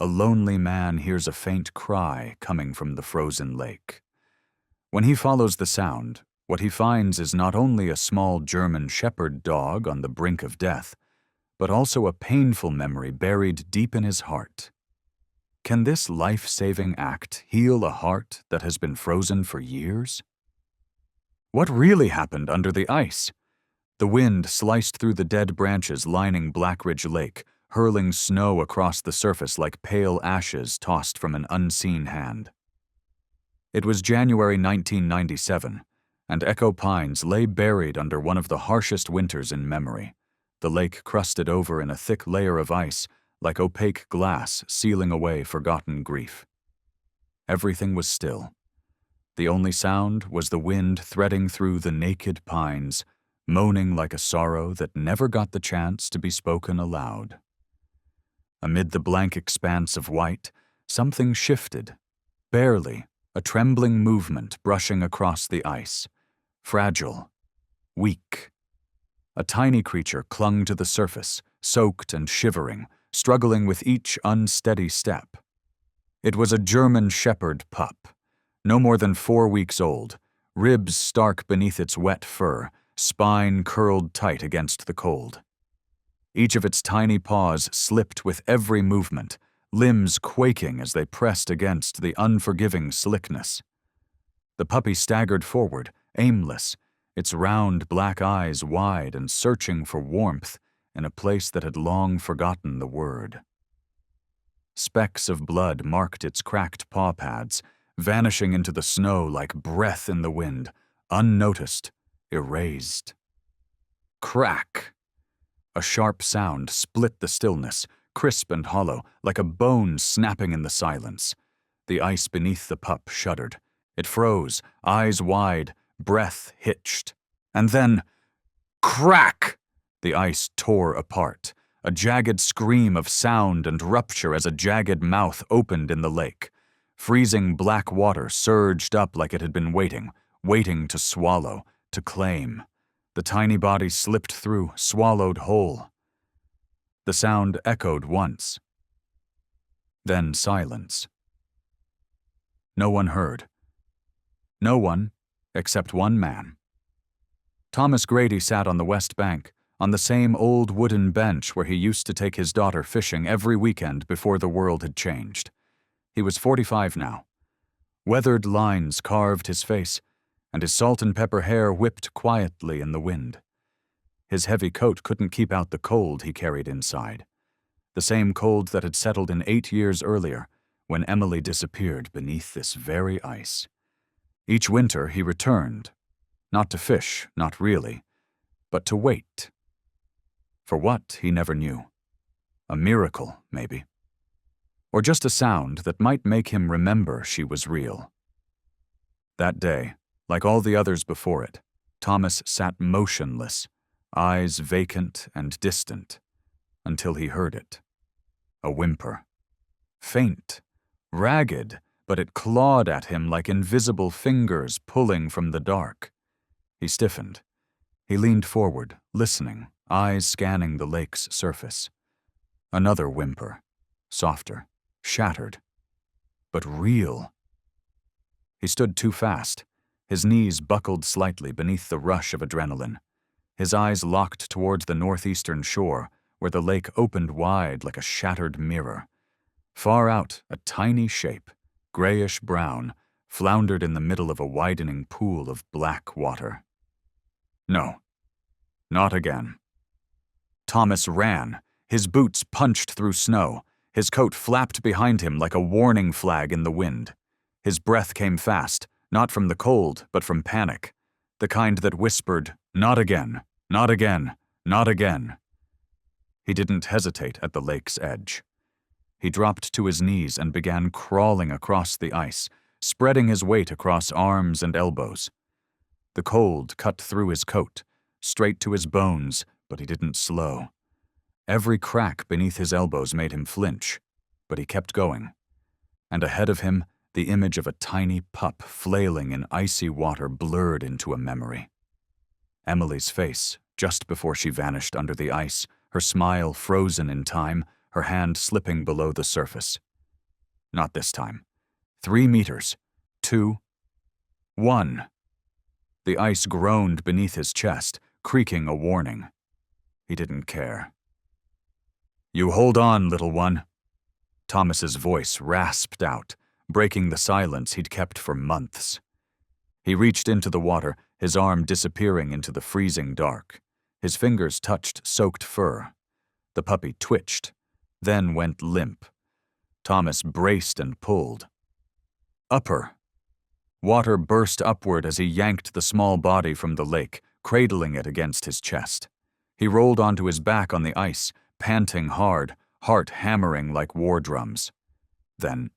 a lonely man hears a faint cry coming from the frozen lake. When he follows the sound, what he finds is not only a small German shepherd dog on the brink of death, but also a painful memory buried deep in his heart. Can this life-saving act heal a heart that has been frozen for years? What really happened under the ice? The wind sliced through the dead branches lining Blackridge Lake, hurling snow across the surface like pale ashes tossed from an unseen hand. It was January 1997, and Echo Pines lay buried under one of the harshest winters in memory, the lake crusted over in a thick layer of ice, like opaque glass sealing away forgotten grief. Everything was still. The only sound was the wind threading through the naked pines, moaning like a sorrow that never got the chance to be spoken aloud. Amid the blank expanse of white, something shifted, barely, a trembling movement brushing across the ice, fragile, weak. A tiny creature clung to the surface, soaked and shivering, struggling with each unsteady step. It was a German shepherd pup, no more than 4 weeks old, ribs stark beneath its wet fur, spine curled tight against the cold. Each of its tiny paws slipped with every movement, limbs quaking as they pressed against the unforgiving slickness. The puppy staggered forward, aimless, its round black eyes wide and searching for warmth in a place that had long forgotten the word. Specks of blood marked its cracked paw pads, vanishing into the snow like breath in the wind, unnoticed, erased. Crack! A sharp sound split the stillness, crisp and hollow, like a bone snapping in the silence. The ice beneath the pup shuddered. It froze, eyes wide, breath hitched. And then, crack! The ice tore apart, a jagged scream of sound and rupture as a jagged mouth opened in the lake. Freezing black water surged up like it had been waiting to swallow, to claim. The tiny body slipped through, swallowed whole. The sound echoed once. Then silence. No one heard. No one, except one man. Thomas Grady sat on the west bank, on the same old wooden bench where he used to take his daughter fishing every weekend before the world had changed. He was 45 now. Weathered lines carved his face, and his salt and pepper hair whipped quietly in the wind. His heavy coat couldn't keep out the cold he carried inside, the same cold that had settled in 8 years earlier, when Emily disappeared beneath this very ice. Each winter he returned, not to fish, not really, but to wait. For what, he never knew. A miracle, maybe. Or just a sound that might make him remember she was real. That day, like all the others before it, Thomas sat motionless, eyes vacant and distant, until he heard it. A whimper. Faint, ragged, but it clawed at him like invisible fingers pulling from the dark. He stiffened. He leaned forward, listening, eyes scanning the lake's surface. Another whimper, softer, shattered, but real. He stood too fast, his knees buckled slightly beneath the rush of adrenaline, his eyes locked towards the northeastern shore, where the lake opened wide like a shattered mirror. Far out, a tiny shape, grayish-brown, floundered in the middle of a widening pool of black water. No, not again. Thomas ran. His boots punched through snow. His coat flapped behind him like a warning flag in the wind. His breath came fast, not from the cold, but from panic, the kind that whispered, "Not again, not again, not again." He didn't hesitate at the lake's edge. He dropped to his knees and began crawling across the ice, spreading his weight across arms and elbows. The cold cut through his coat, straight to his bones, but he didn't slow. Every crack beneath his elbows made him flinch, but he kept going. And ahead of him, the image of a tiny pup flailing in icy water blurred into a memory. Emily's face, just before she vanished under the ice, her smile frozen in time, her hand slipping below the surface. Not this time. 3 meters. 2. 1. The ice groaned beneath his chest, creaking a warning. He didn't care. "You hold on, little one." Thomas's voice rasped out, breaking the silence he'd kept for months. He reached into the water, his arm disappearing into the freezing dark. His fingers touched soaked fur. The puppy twitched, then went limp. Thomas braced and pulled. Upper. Water burst upward as he yanked the small body from the lake, cradling it against his chest. He rolled onto his back on the ice, panting hard, heart hammering like war drums. Then,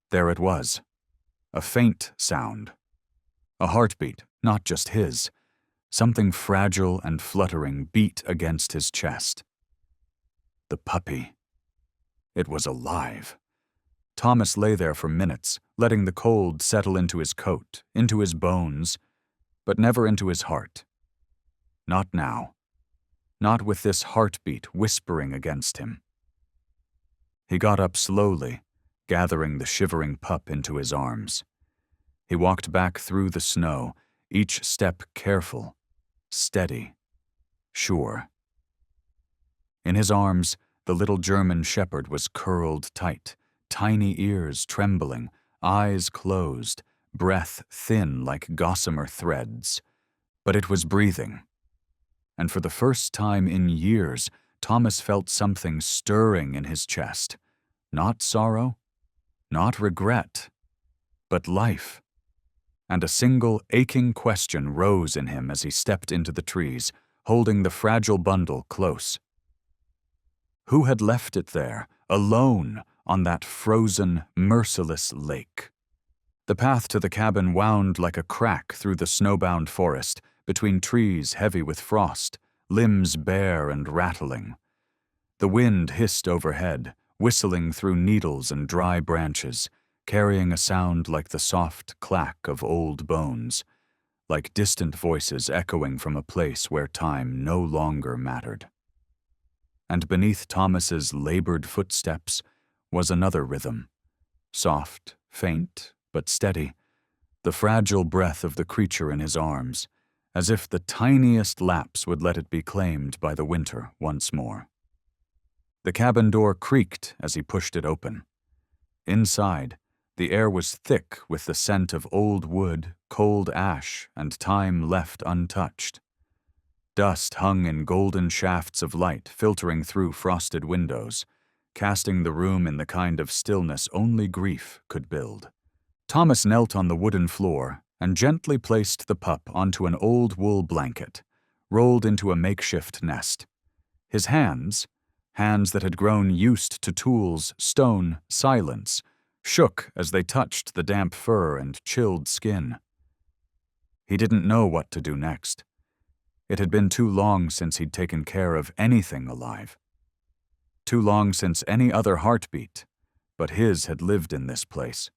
there it was. A faint sound. A heartbeat, not just his. Something fragile and fluttering beat against his chest. The puppy. It was alive. Thomas lay there for minutes, letting the cold settle into his coat, into his bones, but never into his heart. Not now. Not with this heartbeat whispering against him. He got up slowly, gathering the shivering pup into his arms. He walked back through the snow, each step careful, steady, sure. In his arms, the little German shepherd was curled tight, tiny ears trembling, eyes closed, breath thin like gossamer threads. But it was breathing. And for the first time in years, Thomas felt something stirring in his chest. Not sorrow, not regret, but life. And a single aching question rose in him as he stepped into the trees, holding the fragile bundle close. Who had left it there, alone, on that frozen, merciless lake? The path to the cabin wound like a crack through the snowbound forest, between trees heavy with frost, limbs bare and rattling. The wind hissed overhead, whistling through needles and dry branches, carrying a sound like the soft clack of old bones, like distant voices echoing from a place where time no longer mattered. And beneath Thomas's labored footsteps was another rhythm, soft, faint, but steady, the fragile breath of the creature in his arms, as if the tiniest lapse would let it be claimed by the winter once more. The cabin door creaked as he pushed it open. Inside, the air was thick with the scent of old wood, cold ash, and time left untouched. Dust hung in golden shafts of light filtering through frosted windows, casting the room in the kind of stillness only grief could build. Thomas knelt on the wooden floor and gently placed the pup onto an old wool blanket, rolled into a makeshift nest. His hands that had grown used to tools, stone, silence, shook as they touched the damp fur and chilled skin. He didn't know what to do next. It had been too long since he'd taken care of anything alive. Too long since any other heartbeat, but his had lived in this place.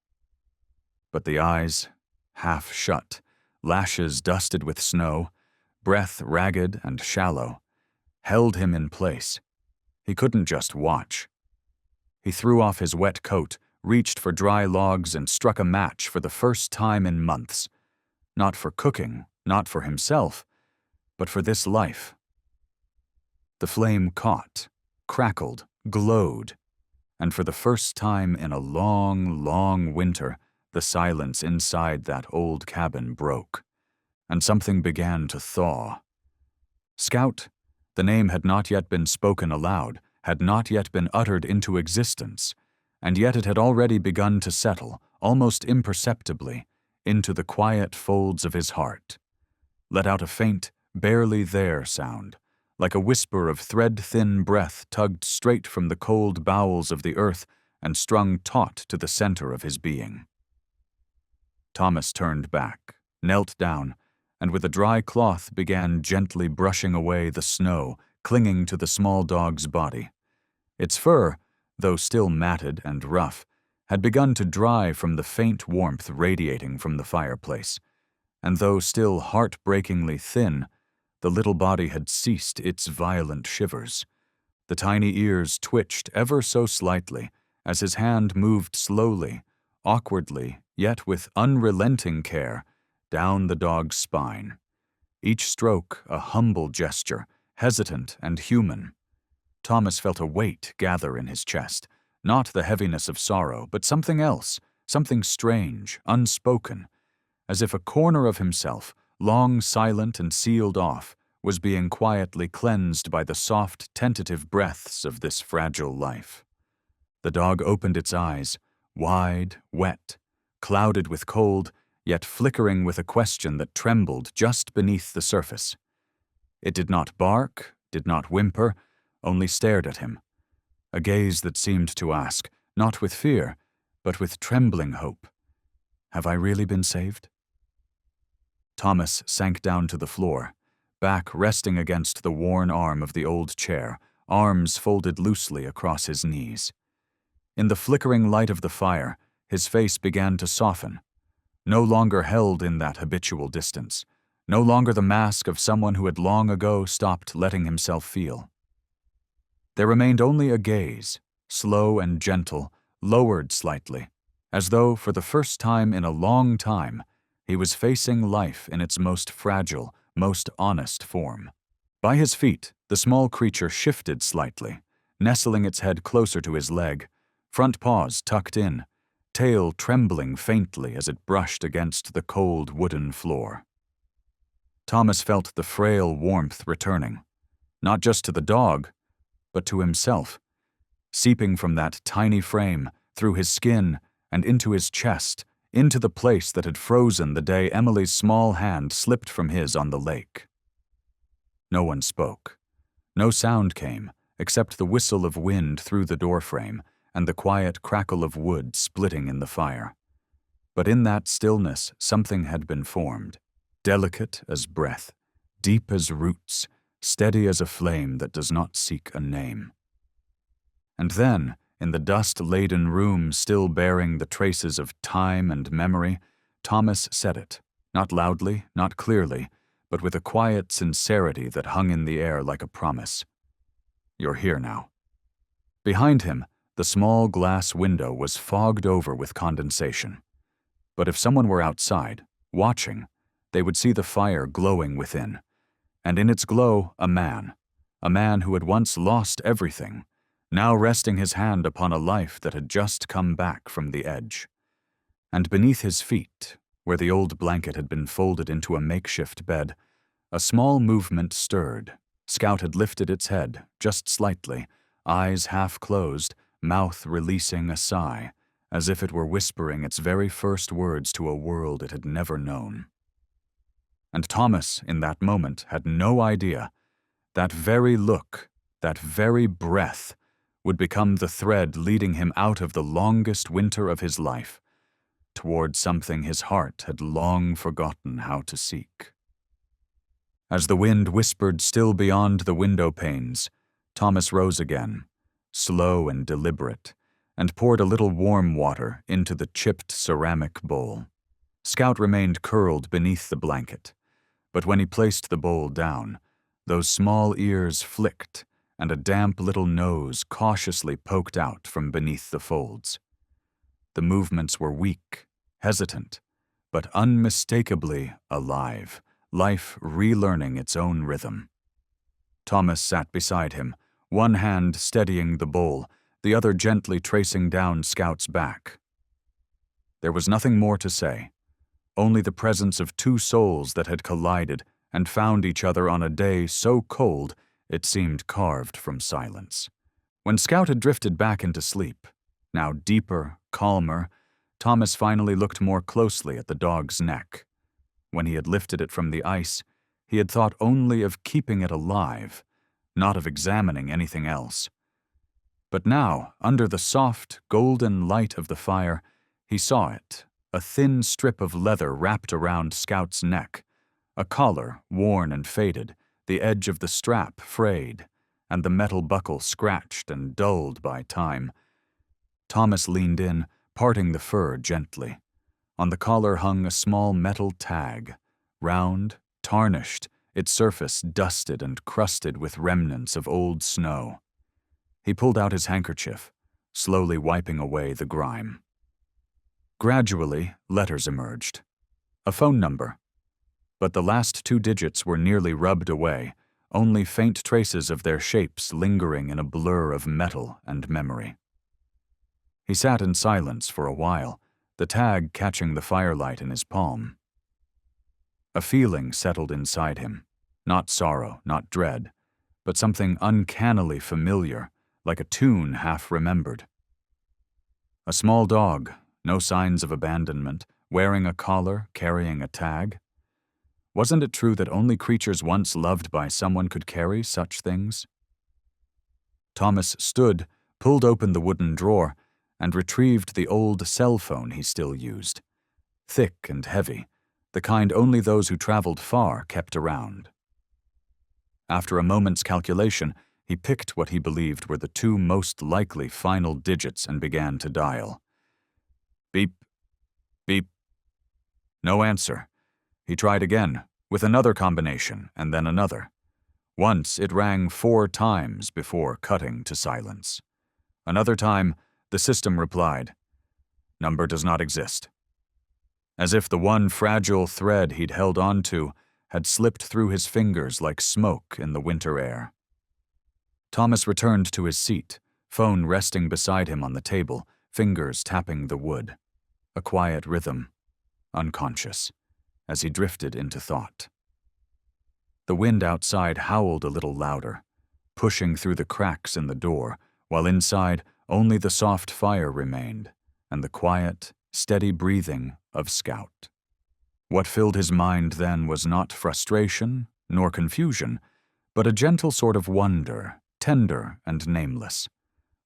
But the eyes, half shut, lashes dusted with snow, breath ragged and shallow, held him in place. He couldn't just watch. He threw off his wet coat, reached for dry logs, and struck a match for the first time in months. Not for cooking, not for himself, but for this life. The flame caught, crackled, glowed, and for the first time in a long, long winter, the silence inside that old cabin broke, and something began to thaw. Scout, the name had not yet been spoken aloud, had not yet been uttered into existence, and yet it had already begun to settle, almost imperceptibly, into the quiet folds of his heart. Let out a faint, barely there sound, like a whisper of thread-thin breath tugged straight from the cold bowels of the earth and strung taut to the center of his being. Thomas turned back, knelt down, and with a dry cloth began gently brushing away the snow clinging to the small dog's body. Its fur, though still matted and rough, had begun to dry from the faint warmth radiating from the fireplace, and though still heartbreakingly thin, the little body had ceased its violent shivers. The tiny ears twitched ever so slightly, as his hand moved slowly, awkwardly, yet with unrelenting care, down the dog's spine. Each stroke a humble gesture, hesitant and human. Thomas felt a weight gather in his chest, not the heaviness of sorrow, but something else, something strange, unspoken, as if a corner of himself, long silent and sealed off, was being quietly cleansed by the soft, tentative breaths of this fragile life. The dog opened its eyes, wide, wet, clouded with cold, yet flickering with a question that trembled just beneath the surface. It did not bark, did not whimper, only stared at him. A gaze that seemed to ask, not with fear, but with trembling hope, "Have I really been saved?" Thomas sank down to the floor, back resting against the worn arm of the old chair, arms folded loosely across his knees. In the flickering light of the fire, his face began to soften, no longer held in that habitual distance, no longer the mask of someone who had long ago stopped letting himself feel. There remained only a gaze, slow and gentle, lowered slightly, as though for the first time in a long time he was facing life in its most fragile, most honest form. By his feet, the small creature shifted slightly, nestling its head closer to his leg, front paws tucked in, tail trembling faintly as it brushed against the cold wooden floor. Thomas felt the frail warmth returning, not just to the dog, but to himself, seeping from that tiny frame, through his skin and into his chest, into the place that had frozen the day Emily's small hand slipped from his on the lake. No one spoke. No sound came, except the whistle of wind through the doorframe and the quiet crackle of wood splitting in the fire. But in that stillness something had been formed, delicate as breath, deep as roots, steady as a flame that does not seek a name. And then, in the dust-laden room still bearing the traces of time and memory, Thomas said it, not loudly, not clearly, but with a quiet sincerity that hung in the air like a promise. "You're here now." Behind him, the small glass window was fogged over with condensation. But if someone were outside, watching, they would see the fire glowing within, and in its glow a man who had once lost everything, now resting his hand upon a life that had just come back from the edge. And beneath his feet, where the old blanket had been folded into a makeshift bed, a small movement stirred. Scout had lifted its head, just slightly, eyes half closed, mouth releasing a sigh, as if it were whispering its very first words to a world it had never known. And Thomas, in that moment, had no idea. That very look, that very breath, would become the thread leading him out of the longest winter of his life, toward something his heart had long forgotten how to seek. As the wind whispered still beyond the window panes, Thomas rose again, slow and deliberate, and poured a little warm water into the chipped ceramic bowl. Scout remained curled beneath the blanket, but when he placed the bowl down, those small ears flicked, and a damp little nose cautiously poked out from beneath the folds. The movements were weak, hesitant, but unmistakably alive, life relearning its own rhythm. Thomas sat beside him, one hand steadying the bowl, the other gently tracing down Scout's back. There was nothing more to say, only the presence of two souls that had collided and found each other on a day so cold it seemed carved from silence. When Scout had drifted back into sleep, now deeper, calmer, Thomas finally looked more closely at the dog's neck. When he had lifted it from the ice, he had thought only of keeping it alive, not of examining anything else. But now, under the soft, golden light of the fire, he saw it, a thin strip of leather wrapped around Scout's neck, a collar worn and faded, the edge of the strap frayed, and the metal buckle scratched and dulled by time. Thomas leaned in, parting the fur gently. On the collar hung a small metal tag, round, tarnished, its surface dusted and crusted with remnants of old snow. He pulled out his handkerchief, slowly wiping away the grime. Gradually, letters emerged. A phone number. But the last 2 digits were nearly rubbed away, only faint traces of their shapes lingering in a blur of metal and memory. He sat in silence for a while, the tag catching the firelight in his palm. A feeling settled inside him, not sorrow, not dread, but something uncannily familiar, like a tune half remembered. A small dog, no signs of abandonment, wearing a collar, carrying a tag. Wasn't it true that only creatures once loved by someone could carry such things? Thomas stood, pulled open the wooden drawer, and retrieved the old cell phone he still used. Thick and heavy, the kind only those who traveled far kept around. After a moment's calculation, he picked what he believed were the 2 most likely final digits and began to dial. Beep, beep. No answer. He tried again, with another combination, and then another. Once it rang 4 times before cutting to silence. Another time, the system replied, "Number does not exist." As if the one fragile thread he'd held on to had slipped through his fingers like smoke in the winter air. Thomas returned to his seat, phone resting beside him on the table, fingers tapping the wood. A quiet rhythm, unconscious, as he drifted into thought. The wind outside howled a little louder, pushing through the cracks in the door, while inside only the soft fire remained, and the quiet, steady breathing of Scout. What filled his mind then was not frustration nor confusion, but a gentle sort of wonder, tender and nameless,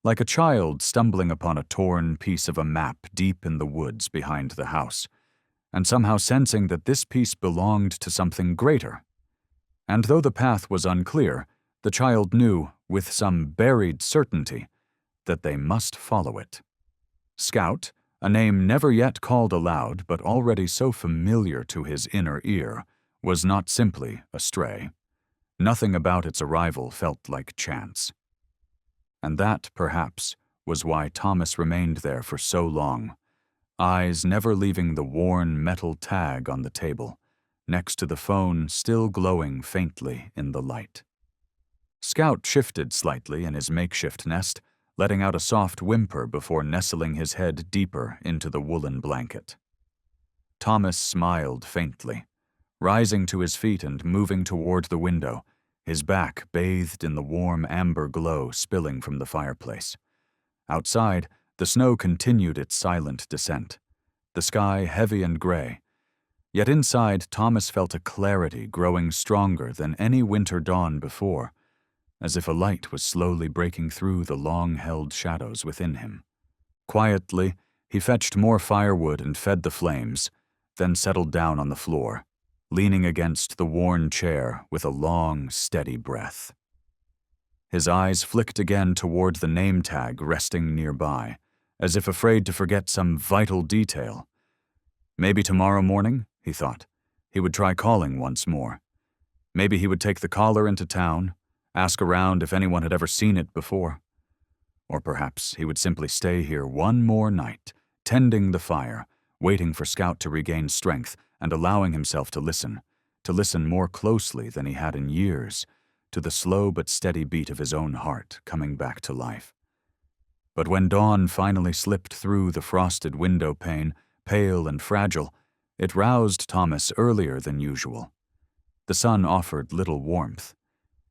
like a child stumbling upon a torn piece of a map deep in the woods behind the house, and somehow sensing that this piece belonged to something greater. And though the path was unclear, the child knew, with some buried certainty, that they must follow it. Scout, a name never yet called aloud but already so familiar to his inner ear, was not simply a stray. Nothing about its arrival felt like chance. And that, perhaps, was why Thomas remained there for so long, eyes never leaving the worn metal tag on the table, next to the phone still glowing faintly in the light. Scout shifted slightly in his makeshift nest, letting out a soft whimper before nestling his head deeper into the woolen blanket. Thomas smiled faintly, rising to his feet and moving toward the window, his back bathed in the warm amber glow spilling from the fireplace. Outside, the snow continued its silent descent, the sky heavy and gray. Yet inside, Thomas felt a clarity growing stronger than any winter dawn before, as if a light was slowly breaking through the long-held shadows within him. Quietly, he fetched more firewood and fed the flames, then settled down on the floor, leaning against the worn chair with a long, steady breath. His eyes flicked again toward the name tag resting nearby, as if afraid to forget some vital detail. Maybe tomorrow morning, he thought, he would try calling once more. Maybe he would take the collar into town, ask around if anyone had ever seen it before. Or perhaps he would simply stay here one more night, tending the fire, waiting for Scout to regain strength and allowing himself to listen more closely than he had in years, to the slow but steady beat of his own heart coming back to life. But when dawn finally slipped through the frosted window pane, pale and fragile, it roused Thomas earlier than usual. The sun offered little warmth,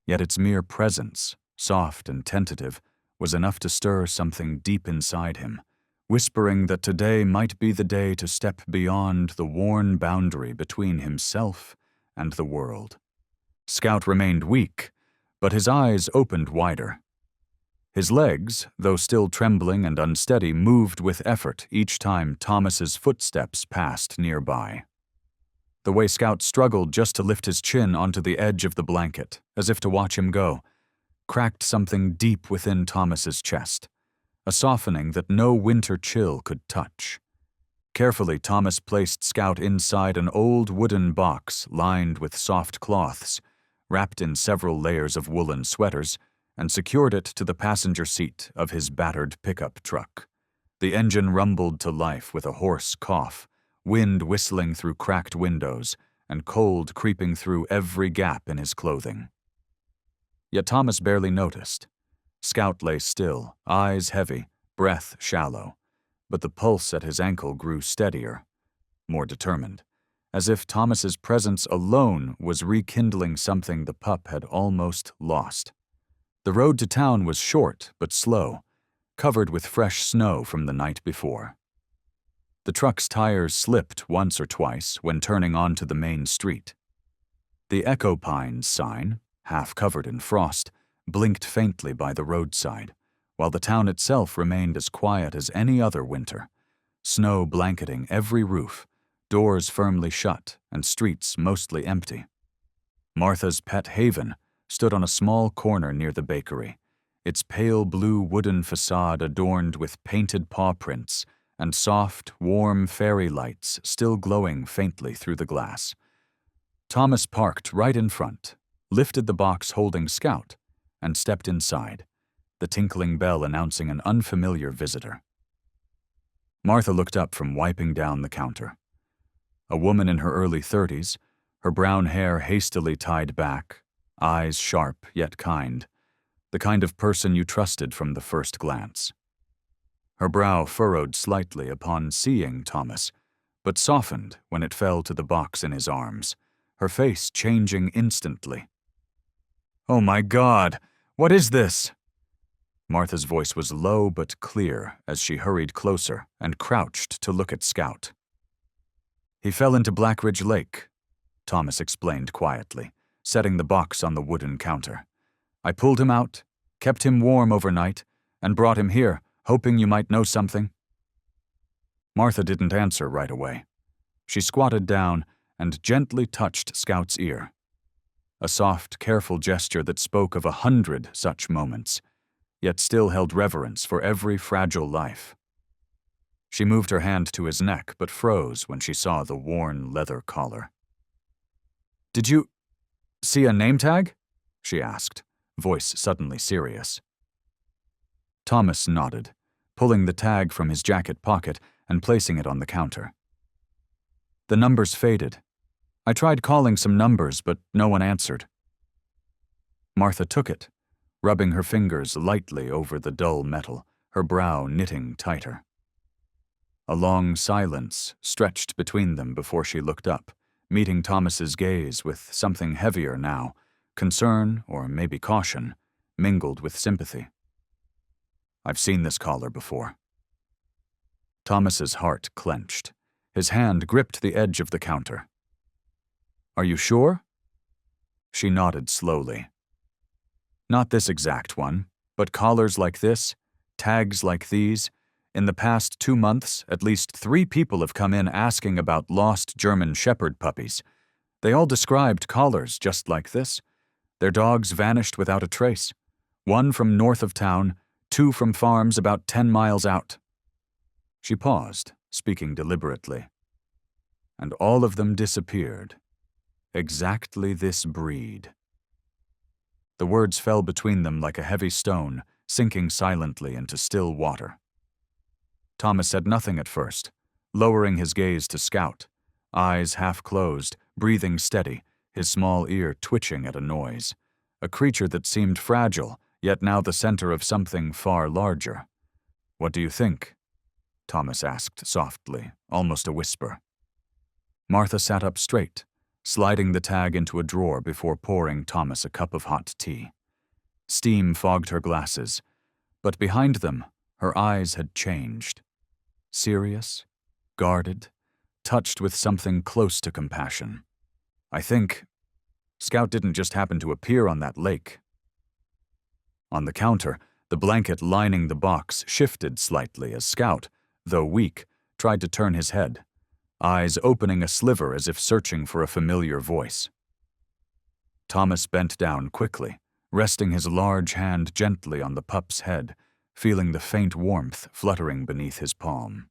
yet its mere presence, soft and tentative, was enough to stir something deep inside him, whispering that today might be the day to step beyond the worn boundary between himself and the world. Scout remained weak, but his eyes opened wider. His legs, though still trembling and unsteady, moved with effort each time Thomas's footsteps passed nearby. The way Scout struggled just to lift his chin onto the edge of the blanket, as if to watch him go, cracked something deep within Thomas's chest, a softening that no winter chill could touch. Carefully, Thomas placed Scout inside an old wooden box lined with soft cloths, wrapped in several layers of woolen sweaters, and secured it to the passenger seat of his battered pickup truck. The engine rumbled to life with a hoarse cough, wind whistling through cracked windows, and cold creeping through every gap in his clothing. Yet Thomas barely noticed. Scout lay still, eyes heavy, breath shallow, but the pulse at his ankle grew steadier, more determined, as if Thomas's presence alone was rekindling something the pup had almost lost. The road to town was short but slow, covered with fresh snow from the night before. The truck's tires slipped once or twice when turning onto the main street. The Echo Pines sign, half covered in frost, blinked faintly by the roadside, while the town itself remained as quiet as any other winter, snow blanketing every roof, doors firmly shut, and streets mostly empty. Martha's pet haven stood on a small corner near the bakery, its pale blue wooden facade adorned with painted paw prints and soft, warm fairy lights still glowing faintly through the glass. Thomas parked right in front, lifted the box holding Scout, and stepped inside, the tinkling bell announcing an unfamiliar visitor. Martha looked up from wiping down the counter. A woman in her early 30s, her brown hair hastily tied back, eyes sharp yet kind, the kind of person you trusted from the first glance. Her brow furrowed slightly upon seeing Thomas, but softened when it fell to the box in his arms, her face changing instantly. "Oh my God, what is this?" Martha's voice was low but clear as she hurried closer and crouched to look at Scout. "He fell into Blackridge Lake," Thomas explained quietly, setting the box on the wooden counter. "I pulled him out, kept him warm overnight, and brought him here, hoping you might know something." Martha didn't answer right away. She squatted down and gently touched Scout's ear. A soft, careful gesture that spoke of 100 such moments, yet still held reverence for every fragile life. She moved her hand to his neck but froze when she saw the worn leather collar. "Did you see a name tag?" she asked, voice suddenly serious. Thomas nodded, pulling the tag from his jacket pocket and placing it on the counter. "The numbers faded. I tried calling some numbers, but no one answered." Martha took it, rubbing her fingers lightly over the dull metal, her brow knitting tighter. A long silence stretched between them before she looked up, meeting Thomas's gaze with something heavier now, concern or maybe caution, mingled with sympathy. "I've seen this collar before." Thomas's heart clenched. His hand gripped the edge of the counter. "Are you sure?" She nodded slowly. "Not this exact one, but collars like this, tags like these. In the past 2 months, at least 3 people have come in asking about lost German Shepherd puppies. They all described collars just like this. Their dogs vanished without a trace. 1 from north of town, 2 from farms about 10 miles out." She paused, speaking deliberately. "And all of them disappeared. Exactly this breed." The words fell between them like a heavy stone, sinking silently into still water. Thomas said nothing at first, lowering his gaze to Scout, eyes half closed, breathing steady, his small ear twitching at a noise, a creature that seemed fragile, yet now the center of something far larger. "What do you think?" Thomas asked softly, almost a whisper. Martha sat up straight, sliding the tag into a drawer before pouring Thomas a cup of hot tea. Steam fogged her glasses, but behind them, her eyes had changed. Serious, guarded, touched with something close to compassion. "I think Scout didn't just happen to appear on that lake." On the counter, the blanket lining the box shifted slightly as Scout, though weak, tried to turn his head, eyes opening a sliver as if searching for a familiar voice. Thomas bent down quickly, resting his large hand gently on the pup's head, feeling the faint warmth fluttering beneath his palm.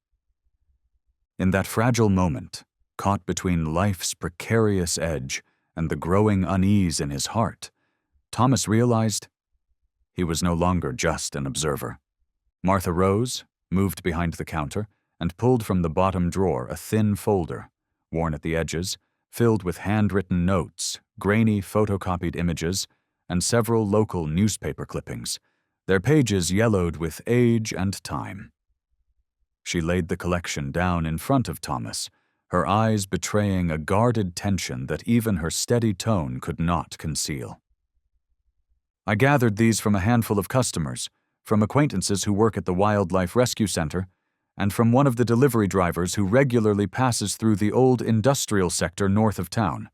In that fragile moment, caught between life's precarious edge and the growing unease in his heart, Thomas realized He was no longer just an observer. Martha rose, moved behind the counter, and pulled from the bottom drawer a thin folder, worn at the edges, filled with handwritten notes, grainy photocopied images, and several local newspaper clippings, their pages yellowed with age and time. She laid the collection down in front of Thomas, her eyes betraying a guarded tension that even her steady tone could not conceal. "I gathered these from a handful of customers, from acquaintances who work at the Wildlife Rescue Center, and from one of the delivery drivers who regularly passes through the old industrial sector north of town,"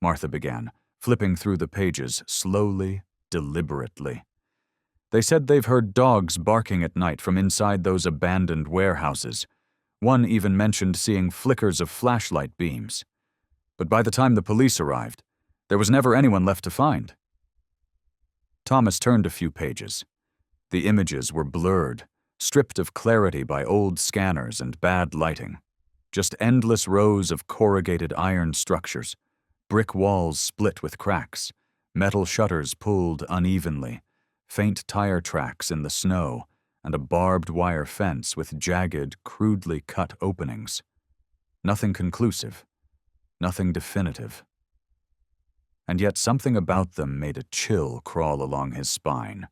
Martha began, flipping through the pages slowly, deliberately. "They said they've heard dogs barking at night from inside those abandoned warehouses. One even mentioned seeing flickers of flashlight beams. But by the time the police arrived, there was never anyone left to find." Thomas turned a few pages. The images were blurred, stripped of clarity by old scanners and bad lighting. Just endless rows of corrugated iron structures, brick walls split with cracks, metal shutters pulled unevenly, faint tire tracks in the snow, and a barbed wire fence with jagged, crudely cut openings. Nothing conclusive, nothing definitive. And yet something about them made a chill crawl along his spine.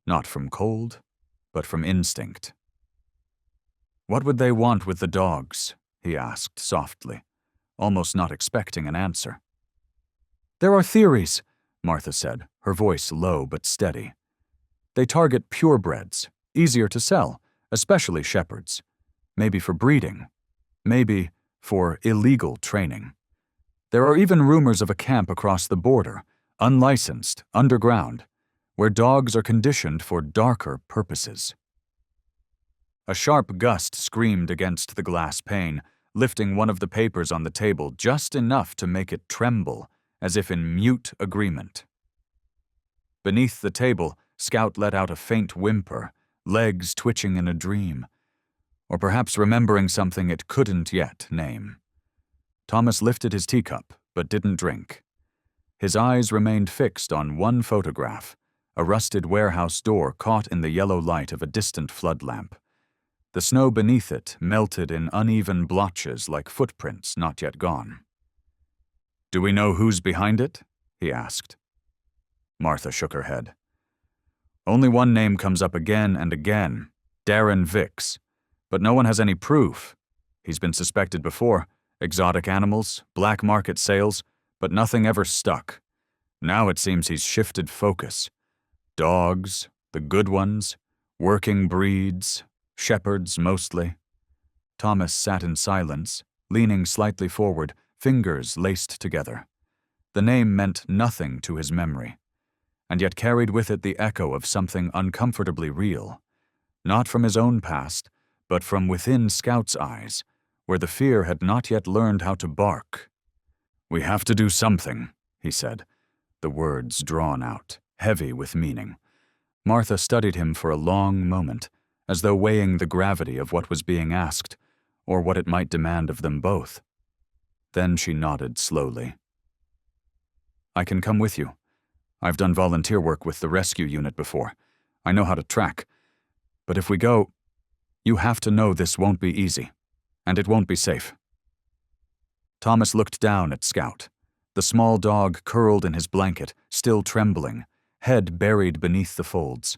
Not from cold, but from instinct. "What would they want with the dogs?" he asked softly, almost not expecting an answer. "There are theories," Martha said, her voice low but steady. "They target purebreds, easier to sell, especially shepherds. Maybe for breeding. Maybe for illegal training. There are even rumors of a camp across the border, unlicensed, underground, where dogs are conditioned for darker purposes." A sharp gust screamed against the glass pane, lifting one of the papers on the table just enough to make it tremble, as if in mute agreement. Beneath the table, Scout let out a faint whimper, legs twitching in a dream, or perhaps remembering something it couldn't yet name. Thomas lifted his teacup, but didn't drink. His eyes remained fixed on one photograph, a rusted warehouse door caught in the yellow light of a distant flood lamp. The snow beneath it melted in uneven blotches like footprints not yet gone. "Do we know who's behind it?" he asked. Martha shook her head. "Only one name comes up again and again, Darren Vicks, but no one has any proof. He's been suspected before, exotic animals, black market sales, but nothing ever stuck. Now it seems he's shifted focus. Dogs, the good ones, working breeds, shepherds mostly." Thomas sat in silence, leaning slightly forward, fingers laced together. The name meant nothing to his memory, and yet carried with it the echo of something uncomfortably real, not from his own past, but from within Scout's eyes, where the fear had not yet learned how to bark. "We have to do something," he said, the words drawn out, heavy with meaning. Martha studied him for a long moment, as though weighing the gravity of what was being asked, or what it might demand of them both. Then she nodded slowly. "I can come with you. I've done volunteer work with the rescue unit before. I know how to track. But if we go, you have to know this won't be easy, and it won't be safe." Thomas looked down at Scout, the small dog curled in his blanket, still trembling, head buried beneath the folds.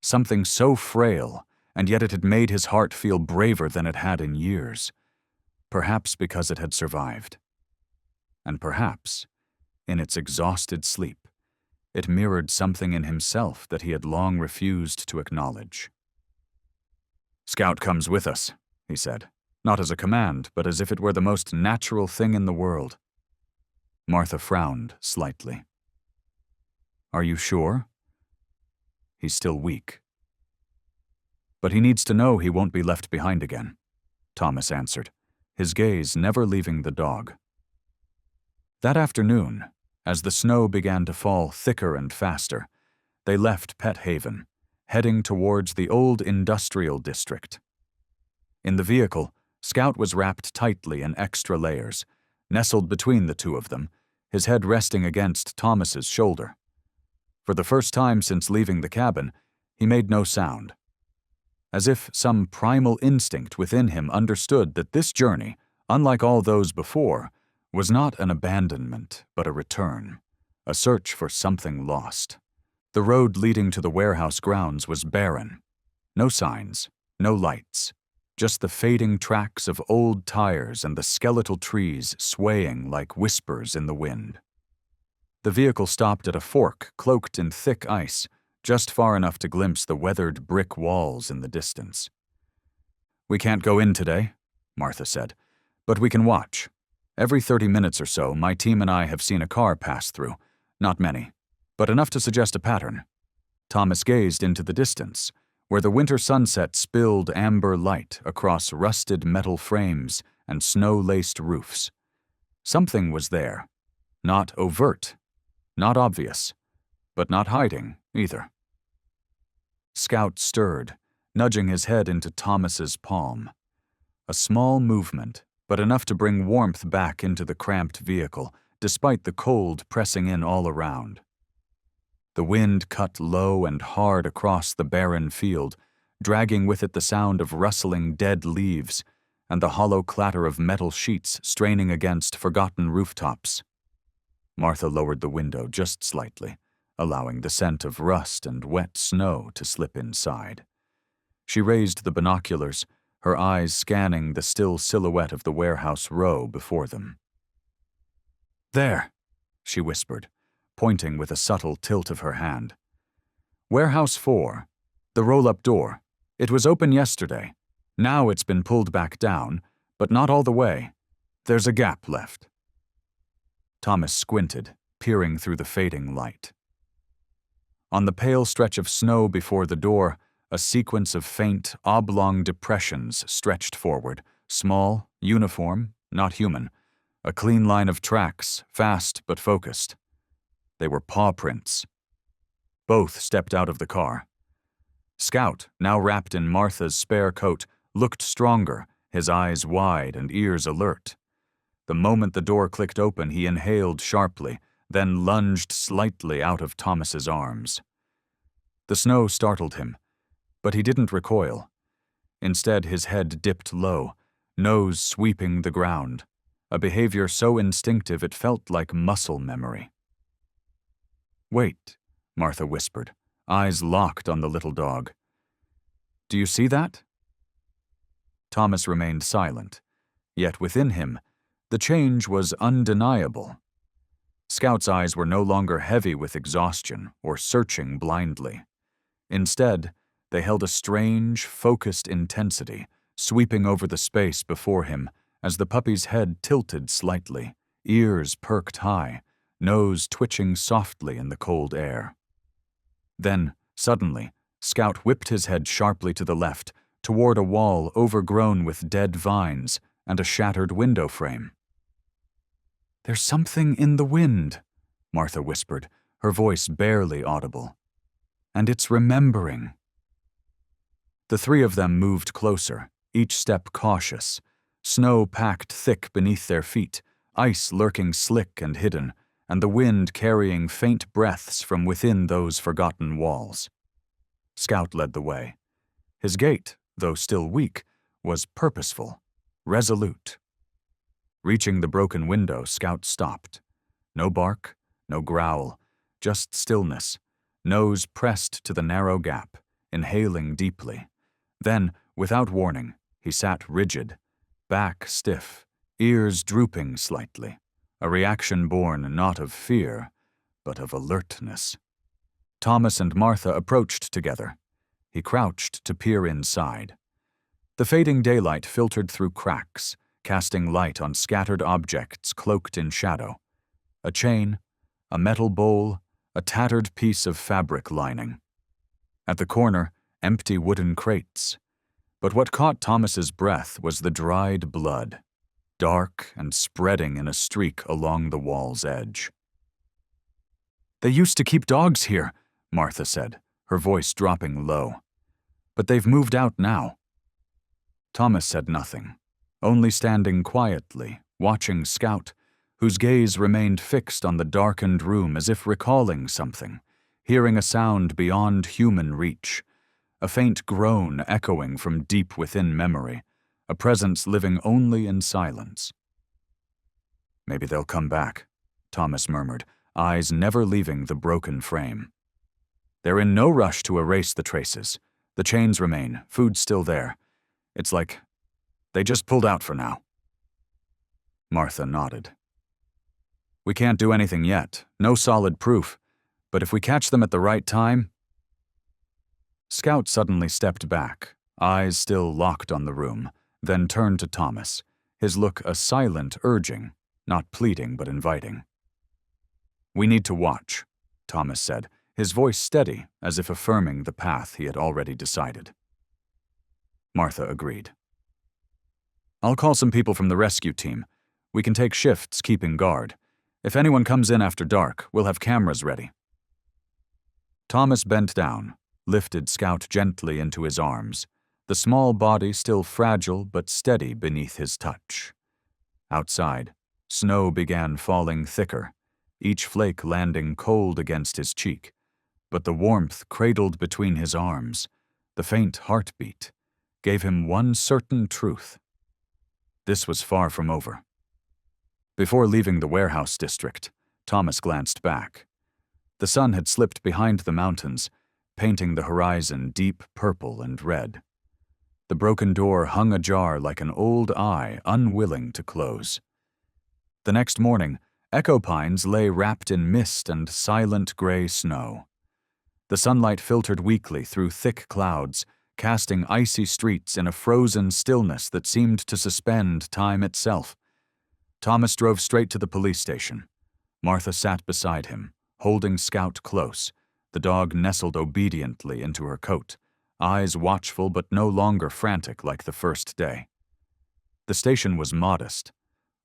Something so frail, and yet it had made his heart feel braver than it had in years, perhaps because it had survived. And perhaps, in its exhausted sleep, it mirrored something in himself that he had long refused to acknowledge. "Scout comes with us," he said, not as a command, but as if it were the most natural thing in the world. Martha frowned slightly. "Are you sure?" "He's still weak." "But he needs to know he won't be left behind again," Thomas answered, his gaze never leaving the dog. That afternoon, as the snow began to fall thicker and faster, they left Pet Haven, heading towards the old industrial district. In the vehicle, Scout was wrapped tightly in extra layers, nestled between the two of them, his head resting against Thomas's shoulder. For the first time since leaving the cabin, he made no sound. As if some primal instinct within him understood that this journey, unlike all those before, was not an abandonment, but a return, a search for something lost. The road leading to the warehouse grounds was barren. No signs, no lights, just the fading tracks of old tires and the skeletal trees swaying like whispers in the wind. The vehicle stopped at a fork cloaked in thick ice, just far enough to glimpse the weathered brick walls in the distance. "We can't go in today," Martha said, "but we can watch. Every 30 minutes or so, my team and I have seen a car pass through. Not many, but enough to suggest a pattern." Thomas gazed into the distance, where the winter sunset spilled amber light across rusted metal frames and snow-laced roofs. Something was there. Not overt, not obvious, but not hiding either. Scout stirred, nudging his head into Thomas's palm. A small movement, but enough to bring warmth back into the cramped vehicle, despite the cold pressing in all around. The wind cut low and hard across the barren field, dragging with it the sound of rustling dead leaves and the hollow clatter of metal sheets straining against forgotten rooftops. Martha lowered the window just slightly, allowing the scent of rust and wet snow to slip inside. She raised the binoculars, her eyes scanning the still silhouette of the warehouse row before them. "There," she whispered, pointing with a subtle tilt of her hand. "Warehouse 4, the roll-up door. It was open yesterday. Now it's been pulled back down, but not all the way. There's a gap left." Thomas squinted, peering through the fading light. On the pale stretch of snow before the door, a sequence of faint, oblong depressions stretched forward, small, uniform, not human, a clean line of tracks, fast but focused. They were paw prints. Both stepped out of the car. Scout, now wrapped in Martha's spare coat, looked stronger, his eyes wide and ears alert. The moment the door clicked open, he inhaled sharply, then lunged slightly out of Thomas's arms. The snow startled him, but he didn't recoil. Instead, his head dipped low, nose sweeping the ground, a behavior so instinctive it felt like muscle memory. "Wait," Martha whispered, eyes locked on the little dog. "Do you see that?" Thomas remained silent, yet within him, the change was undeniable. Scout's eyes were no longer heavy with exhaustion or searching blindly. Instead, they held a strange, focused intensity, sweeping over the space before him as the puppy's head tilted slightly, ears perked high, nose twitching softly in the cold air. Then, suddenly, Scout whipped his head sharply to the left, toward a wall overgrown with dead vines and a shattered window frame. "There's something in the wind," Martha whispered, her voice barely audible. "And it's remembering." The three of them moved closer, each step cautious, snow packed thick beneath their feet, ice lurking slick and hidden, and the wind carrying faint breaths from within those forgotten walls. Scout led the way. His gait, though still weak, was purposeful, resolute. Reaching the broken window, Scout stopped. No bark, no growl, just stillness, nose pressed to the narrow gap, inhaling deeply. Then, without warning, he sat rigid, back stiff, ears drooping slightly, a reaction born not of fear, but of alertness. Thomas and Martha approached together. He crouched to peer inside. The fading daylight filtered through cracks, casting light on scattered objects cloaked in shadow. A chain, a metal bowl, a tattered piece of fabric lining. At the corner, empty wooden crates. But what caught Thomas's breath was the dried blood, dark and spreading in a streak along the wall's edge. "They used to keep dogs here," Martha said, her voice dropping low. "But they've moved out now." Thomas said nothing, only standing quietly, watching Scout, whose gaze remained fixed on the darkened room as if recalling something, hearing a sound beyond human reach, a faint groan echoing from deep within memory, a presence living only in silence. "Maybe they'll come back," Thomas murmured, eyes never leaving the broken frame. "They're in no rush to erase the traces. The chains remain, food's still there. It's like they just pulled out for now." Martha nodded. "We can't do anything yet, no solid proof, but if we catch them at the right time—" Scout suddenly stepped back, eyes still locked on the room, then turned to Thomas, his look a silent urging, not pleading but inviting. "We need to watch," Thomas said, his voice steady, as if affirming the path he had already decided. Martha agreed. "I'll call some people from the rescue team. We can take shifts keeping guard. If anyone comes in after dark, we'll have cameras ready." Thomas bent down, lifted Scout gently into his arms, the small body still fragile but steady beneath his touch. Outside, snow began falling thicker, each flake landing cold against his cheek, but the warmth cradled between his arms, the faint heartbeat, gave him one certain truth. This was far from over. Before leaving the warehouse district, Thomas glanced back. The sun had slipped behind the mountains, painting the horizon deep purple and red. The broken door hung ajar like an old eye unwilling to close. The next morning, Echo Pines lay wrapped in mist and silent gray snow. The sunlight filtered weakly through thick clouds, casting icy streets in a frozen stillness that seemed to suspend time itself. Thomas drove straight to the police station. Martha sat beside him, holding Scout close, the dog nestled obediently into her coat, eyes watchful but no longer frantic like the first day. The station was modest,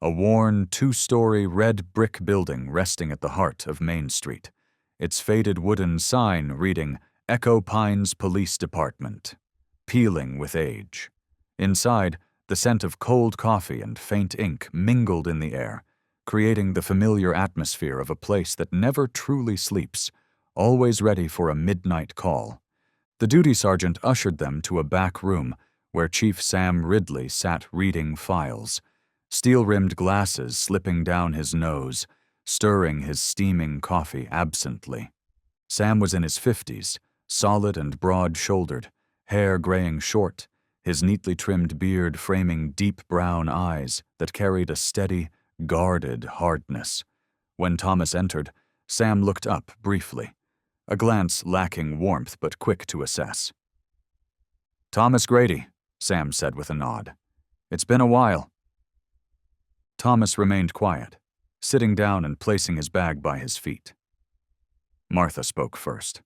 a worn, two-story red brick building resting at the heart of Main Street, its faded wooden sign reading Echo Pines Police Department, peeling with age. Inside, the scent of cold coffee and faint ink mingled in the air, creating the familiar atmosphere of a place that never truly sleeps, always ready for a midnight call. The duty sergeant ushered them to a back room where Chief Sam Ridley sat reading files, steel-rimmed glasses slipping down his nose, stirring his steaming coffee absently. Sam was in his 50s, solid and broad-shouldered, hair graying short, his neatly trimmed beard framing deep brown eyes that carried a steady, guarded hardness. When Thomas entered, Sam looked up briefly, a glance lacking warmth but quick to assess. "Thomas Grady," Sam said with a nod. "It's been a while." Thomas remained quiet, sitting down and placing his bag by his feet. Martha spoke first.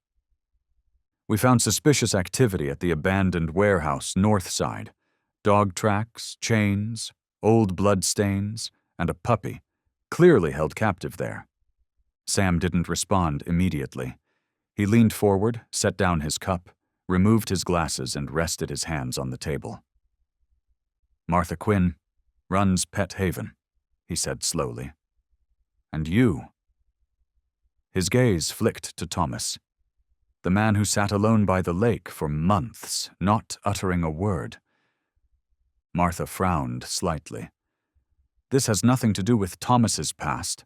"We found suspicious activity at the abandoned warehouse north side. Dog tracks, chains, old bloodstains, and a puppy, clearly held captive there." Sam didn't respond immediately. He leaned forward, set down his cup, removed his glasses, and rested his hands on the table. "Martha Quinn runs Pet Haven," he said slowly. "And you?" His gaze flicked to Thomas, the man who sat alone by the lake for months, not uttering a word. Martha frowned slightly. "This has nothing to do with Thomas's past."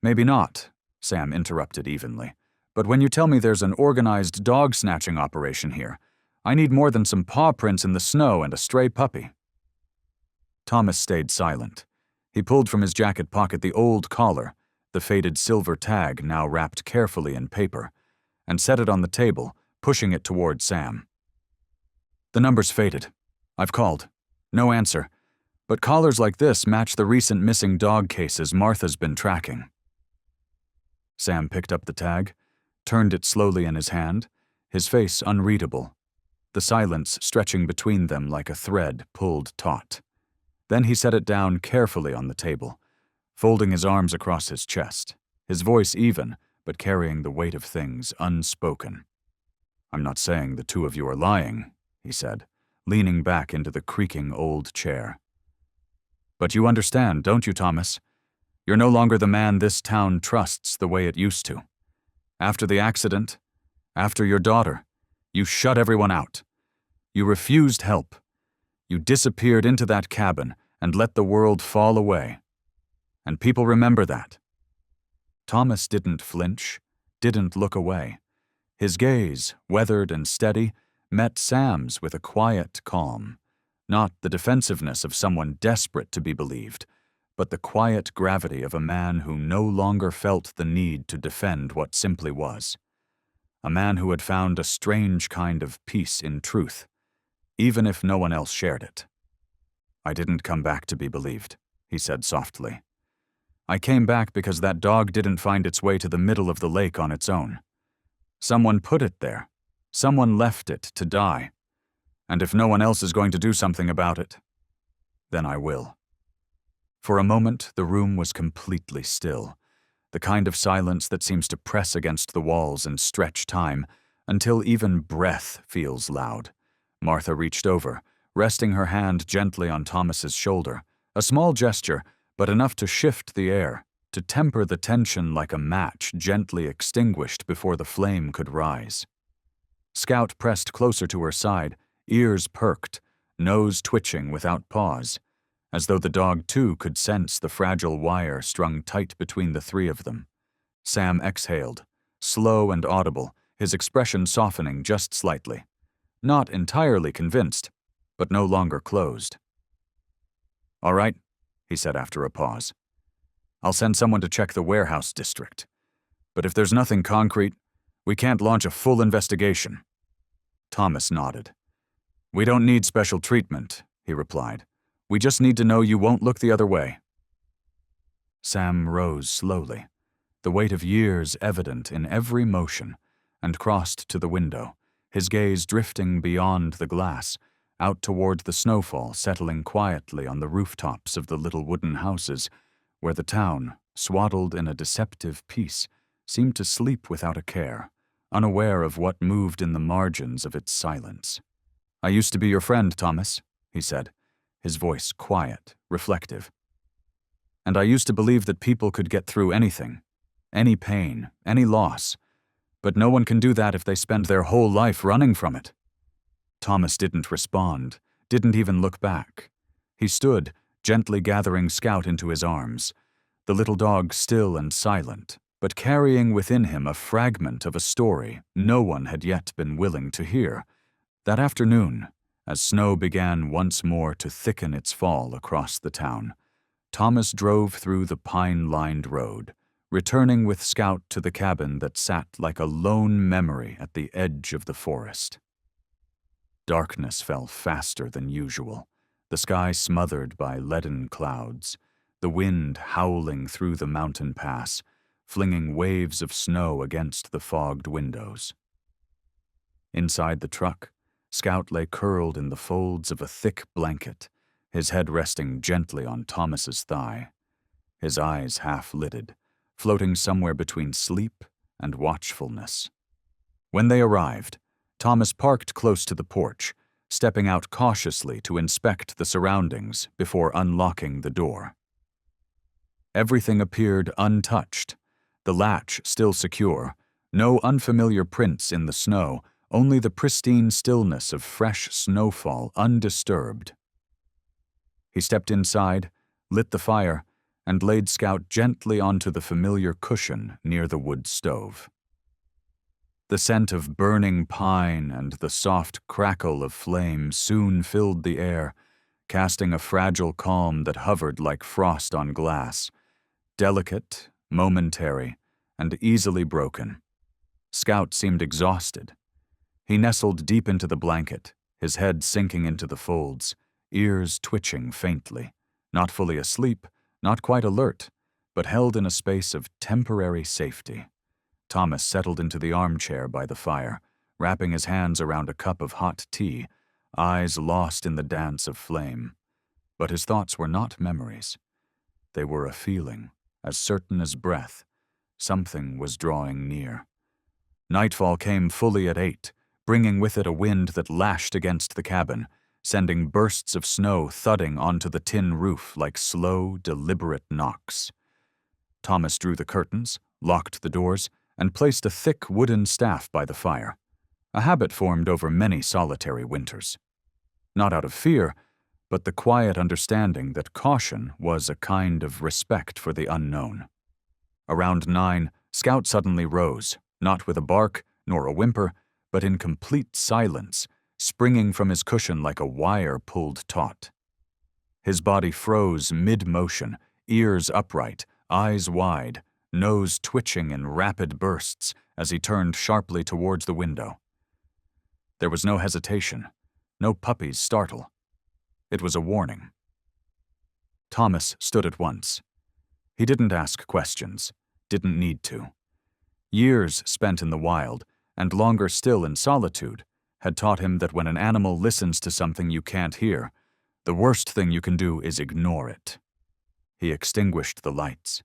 "Maybe not," Sam interrupted evenly. "But when you tell me there's an organized dog-snatching operation here, I need more than some paw prints in the snow and a stray puppy." Thomas stayed silent. He pulled from his jacket pocket the old collar, the faded silver tag now wrapped carefully in paper, and set it on the table, pushing it toward Sam. "The number's faded. I've called. No answer. But collars like this match the recent missing dog cases Martha's been tracking." Sam picked up the tag, turned it slowly in his hand, his face unreadable, the silence stretching between them like a thread pulled taut. Then he set it down carefully on the table, folding his arms across his chest, his voice even, but carrying the weight of things unspoken. "I'm not saying the two of you are lying," he said, leaning back into the creaking old chair. "But you understand, don't you, Thomas? You're no longer the man this town trusts the way it used to. After the accident, after your daughter, you shut everyone out. You refused help. You disappeared into that cabin and let the world fall away. And people remember that. Thomas didn't flinch, didn't look away. His gaze, weathered and steady, met Sam's with a quiet calm, not the defensiveness of someone desperate to be believed, but the quiet gravity of a man who no longer felt the need to defend what simply was. A man who had found a strange kind of peace in truth, even if no one else shared it. "I didn't come back to be believed," he said softly. "I came back because that dog didn't find its way to the middle of the lake on its own. Someone put it there. Someone left it to die. And if no one else is going to do something about it, then I will." For a moment, the room was completely still, the kind of silence that seems to press against the walls and stretch time until even breath feels loud. Martha reached over, resting her hand gently on Thomas's shoulder, a small gesture, but enough to shift the air, to temper the tension like a match gently extinguished before the flame could rise. Scout pressed closer to her side, ears perked, nose twitching without pause, as though the dog too could sense the fragile wire strung tight between the three of them. Sam exhaled, slow and audible, his expression softening just slightly. Not entirely convinced, but no longer closed. "All right," he said after a pause. "I'll send someone to check the warehouse district. But if there's nothing concrete, we can't launch a full investigation." Thomas nodded. "We don't need special treatment," he replied. "We just need to know you won't look the other way." Sam rose slowly, the weight of years evident in every motion, and crossed to the window, his gaze drifting beyond the glass, out toward the snowfall settling quietly on the rooftops of the little wooden houses, where the town, swaddled in a deceptive peace, seemed to sleep without a care, unaware of what moved in the margins of its silence. "I used to be your friend, Thomas," he said, his voice quiet, reflective. "And I used to believe that people could get through anything, any pain, any loss, but no one can do that if they spend their whole life running from it." Thomas didn't respond, didn't even look back. He stood, gently gathering Scout into his arms, the little dog still and silent, but carrying within him a fragment of a story no one had yet been willing to hear. That afternoon, as snow began once more to thicken its fall across the town, Thomas drove through the pine-lined road, returning with Scout to the cabin that sat like a lone memory at the edge of the forest. Darkness fell faster than usual, the sky smothered by leaden clouds, the wind howling through the mountain pass, flinging waves of snow against the fogged windows. Inside the truck, Scout lay curled in the folds of a thick blanket, his head resting gently on Thomas's thigh, his eyes half-lidded, floating somewhere between sleep and watchfulness. When they arrived, Thomas parked close to the porch, stepping out cautiously to inspect the surroundings before unlocking the door. Everything appeared untouched, the latch still secure, no unfamiliar prints in the snow, only the pristine stillness of fresh snowfall undisturbed. He stepped inside, lit the fire, and laid Scout gently onto the familiar cushion near the wood stove. The scent of burning pine and the soft crackle of flame soon filled the air, casting a fragile calm that hovered like frost on glass, delicate, momentary, and easily broken. Scout seemed exhausted. He nestled deep into the blanket, his head sinking into the folds, ears twitching faintly, not fully asleep, not quite alert, but held in a space of temporary safety. Thomas settled into the armchair by the fire, wrapping his hands around a cup of hot tea, eyes lost in the dance of flame. But his thoughts were not memories. They were a feeling, as certain as breath. Something was drawing near. Nightfall came fully at 8, bringing with it a wind that lashed against the cabin, sending bursts of snow thudding onto the tin roof like slow, deliberate knocks. Thomas drew the curtains, locked the doors, and placed a thick wooden staff by the fire, a habit formed over many solitary winters. Not out of fear, but the quiet understanding that caution was a kind of respect for the unknown. Around 9, Scout suddenly rose, not with a bark nor a whimper, but in complete silence, springing from his cushion like a wire pulled taut. His body froze mid-motion, ears upright, eyes wide, nose twitching in rapid bursts as he turned sharply towards the window. There was no hesitation, no puppy's startle. It was a warning. Thomas stood at once. He didn't ask questions, didn't need to. Years spent in the wild, and longer still in solitude, had taught him that when an animal listens to something you can't hear, the worst thing you can do is ignore it. He extinguished the lights.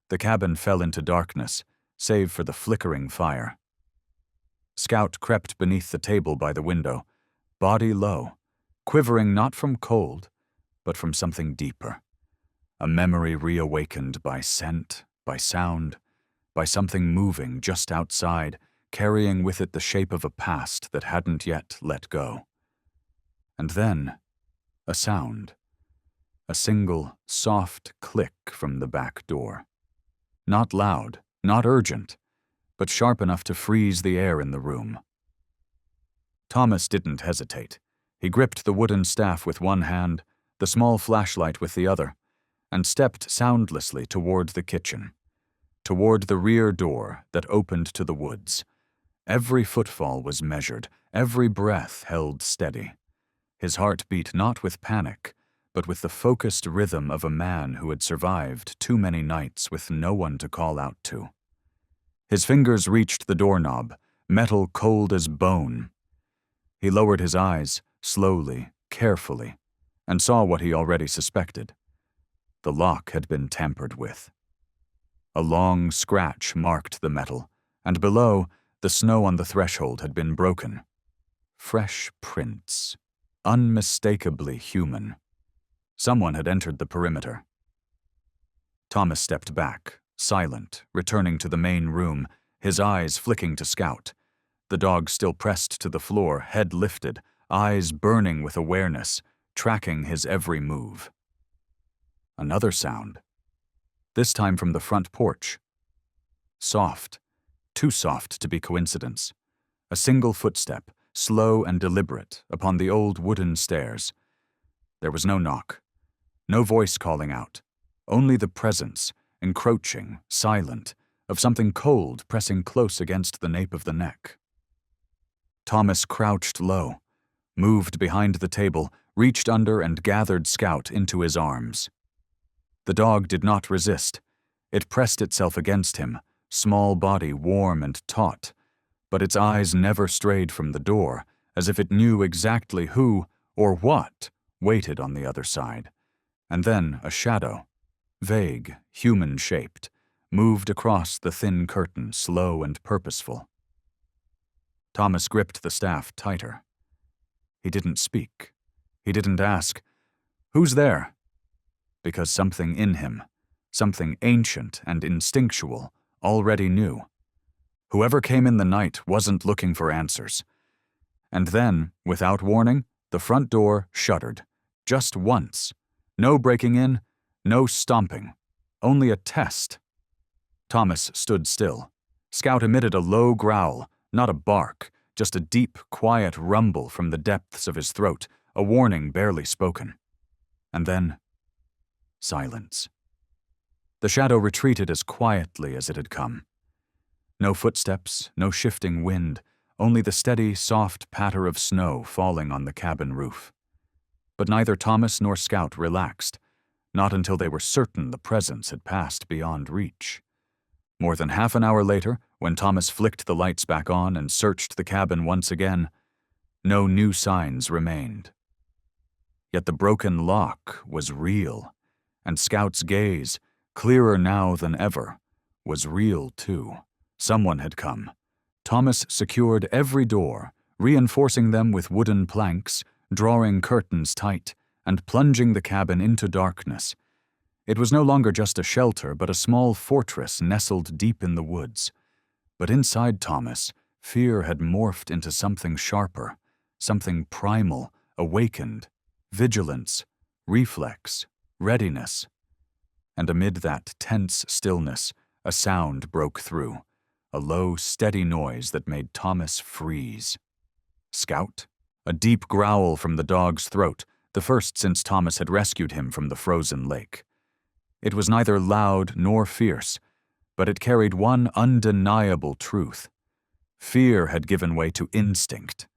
The cabin fell into darkness, save for the flickering fire. Scout crept beneath the table by the window, body low, quivering not from cold, but from something deeper. A memory reawakened by scent, by sound, by something moving just outside, carrying with it the shape of a past that hadn't yet let go. And then, a sound. A single, soft click from the back door. Not loud, not urgent, but sharp enough to freeze the air in the room. Thomas didn't hesitate. He gripped the wooden staff with one hand, the small flashlight with the other, and stepped soundlessly toward the kitchen, toward the rear door that opened to the woods. Every footfall was measured, every breath held steady. His heart beat not with panic, but with the focused rhythm of a man who had survived too many nights with no one to call out to. His fingers reached the doorknob, metal cold as bone. He lowered his eyes, slowly, carefully, and saw what he already suspected. The lock had been tampered with. A long scratch marked the metal, and below, the snow on the threshold had been broken. Fresh prints, unmistakably human. Someone had entered the perimeter. Thomas stepped back, silent, returning to the main room, his eyes flicking to Scout. The dog still pressed to the floor, head lifted, eyes burning with awareness, tracking his every move. Another sound, this time from the front porch. Soft, too soft to be coincidence. A single footstep, slow and deliberate, upon the old wooden stairs. There was no knock, no voice calling out, only the presence, encroaching, silent, of something cold pressing close against the nape of the neck. Thomas crouched low, moved behind the table, reached under and gathered Scout into his arms. The dog did not resist. It pressed itself against him, small body warm and taut, but its eyes never strayed from the door, as if it knew exactly who, or what, waited on the other side. And then a shadow, vague, human-shaped, moved across the thin curtain, slow and purposeful. Thomas gripped the staff tighter. He didn't speak. He didn't ask, "Who's there?" Because something in him, something ancient and instinctual, already knew. Whoever came in the night wasn't looking for answers. And then, without warning, the front door shuddered. Just once. No breaking in, no stomping. Only a test. Thomas stood still. Scout emitted a low growl, not a bark, just a deep, quiet rumble from the depths of his throat, a warning barely spoken. And then, silence. The shadow retreated as quietly as it had come. No footsteps, no shifting wind, only the steady, soft patter of snow falling on the cabin roof. But neither Thomas nor Scout relaxed, not until they were certain the presence had passed beyond reach. More than half an hour later, when Thomas flicked the lights back on and searched the cabin once again, no new signs remained. Yet the broken lock was real, and Scout's gaze, clearer now than ever, was real too. Someone had come. Thomas secured every door, reinforcing them with wooden planks, drawing curtains tight, and plunging the cabin into darkness. It was no longer just a shelter, but a small fortress nestled deep in the woods. But inside Thomas, fear had morphed into something sharper, something primal, awakened, vigilance, reflex, readiness. And amid that tense stillness, a sound broke through, a low, steady noise that made Thomas freeze. Scout? A deep growl from the dog's throat, the first since Thomas had rescued him from the frozen lake. It was neither loud nor fierce, but it carried one undeniable truth. Fear had given way to instinct.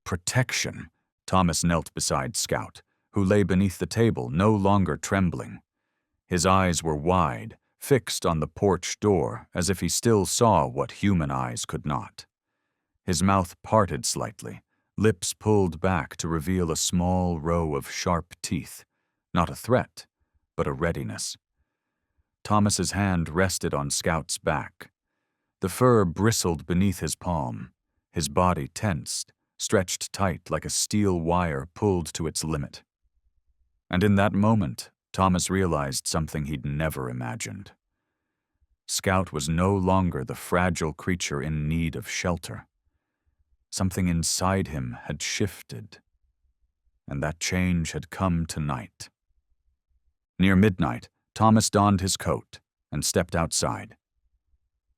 Protection. Thomas knelt beside Scout, who lay beneath the table, no longer trembling. His eyes were wide, fixed on the porch door, as if he still saw what human eyes could not. His mouth parted slightly, lips pulled back to reveal a small row of sharp teeth, not a threat, but a readiness. Thomas's hand rested on Scout's back. The fur bristled beneath his palm, his body tensed, stretched tight like a steel wire pulled to its limit. And in that moment, Thomas realized something he'd never imagined. Scout was no longer the fragile creature in need of shelter. Something inside him had shifted, and that change had come tonight. Near midnight, Thomas donned his coat and stepped outside.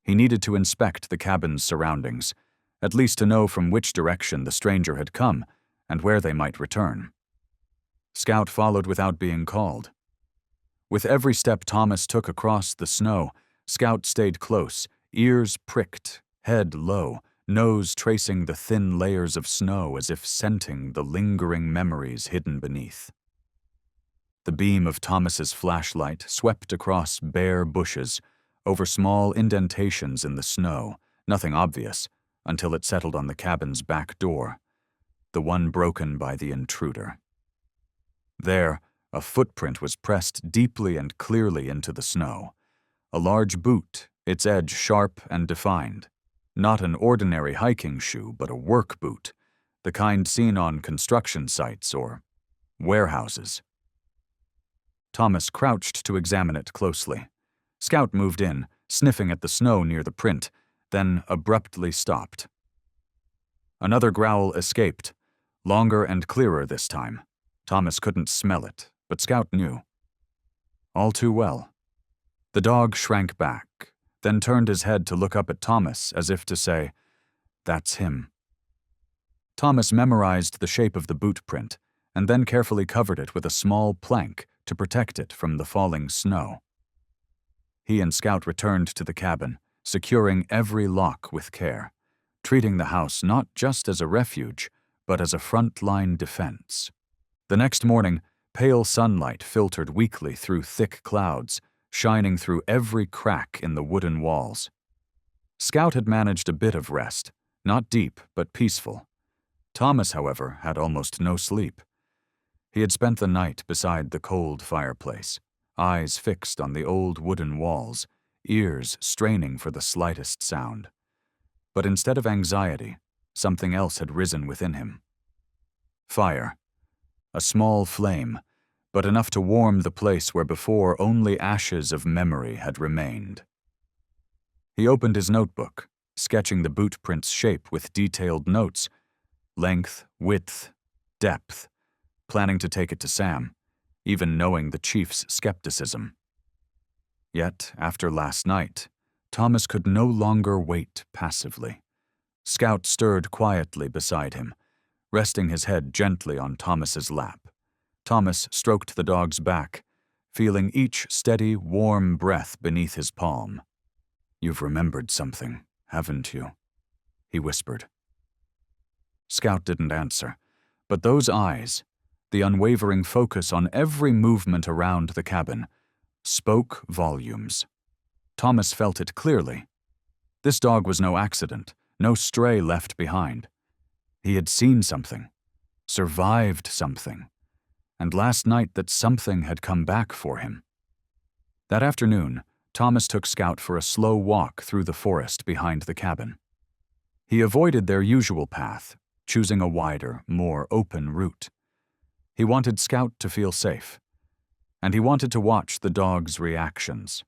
He needed to inspect the cabin's surroundings, at least to know from which direction the stranger had come and where they might return. Scout followed without being called. With every step Thomas took across the snow, Scout stayed close, ears pricked, head low, nose tracing the thin layers of snow as if scenting the lingering memories hidden beneath. The beam of Thomas's flashlight swept across bare bushes, over small indentations in the snow, nothing obvious, until it settled on the cabin's back door, the one broken by the intruder. There, a footprint was pressed deeply and clearly into the snow. A large boot, its edge sharp and defined. Not an ordinary hiking shoe, but a work boot, the kind seen on construction sites or warehouses. Thomas crouched to examine it closely. Scout moved in, sniffing at the snow near the print, then abruptly stopped. Another growl escaped, longer and clearer this time. Thomas couldn't smell it, but Scout knew. All too well. The dog shrank back, then turned his head to look up at Thomas as if to say, "That's him." Thomas memorized the shape of the boot print, and then carefully covered it with a small plank to protect it from the falling snow. He and Scout returned to the cabin, securing every lock with care, treating the house not just as a refuge, but as a front-line defense. The next morning, pale sunlight filtered weakly through thick clouds, shining through every crack in the wooden walls. Scout had managed a bit of rest, not deep but peaceful. Thomas, however, had almost no sleep. He had spent the night beside the cold fireplace, eyes fixed on the old wooden walls, ears straining for the slightest sound. But instead of anxiety, something else had risen within him. Fire. A small flame, but enough to warm the place where before only ashes of memory had remained. He opened his notebook, sketching the boot print's shape with detailed notes, length, width, depth, planning to take it to Sam, even knowing the chief's skepticism. Yet, after last night, Thomas could no longer wait passively. Scout stirred quietly beside him, resting his head gently on Thomas's lap. Thomas stroked the dog's back, feeling each steady, warm breath beneath his palm. "You've remembered something, haven't you?" he whispered. Scout didn't answer, but those eyes, the unwavering focus on every movement around the cabin, spoke volumes. Thomas felt it clearly. This dog was no accident, no stray left behind. He had seen something, survived something, and last night that something had come back for him. That afternoon, Thomas took Scout for a slow walk through the forest behind the cabin. He avoided their usual path, choosing a wider, more open route. He wanted Scout to feel safe, and he wanted to watch the dog's reactions.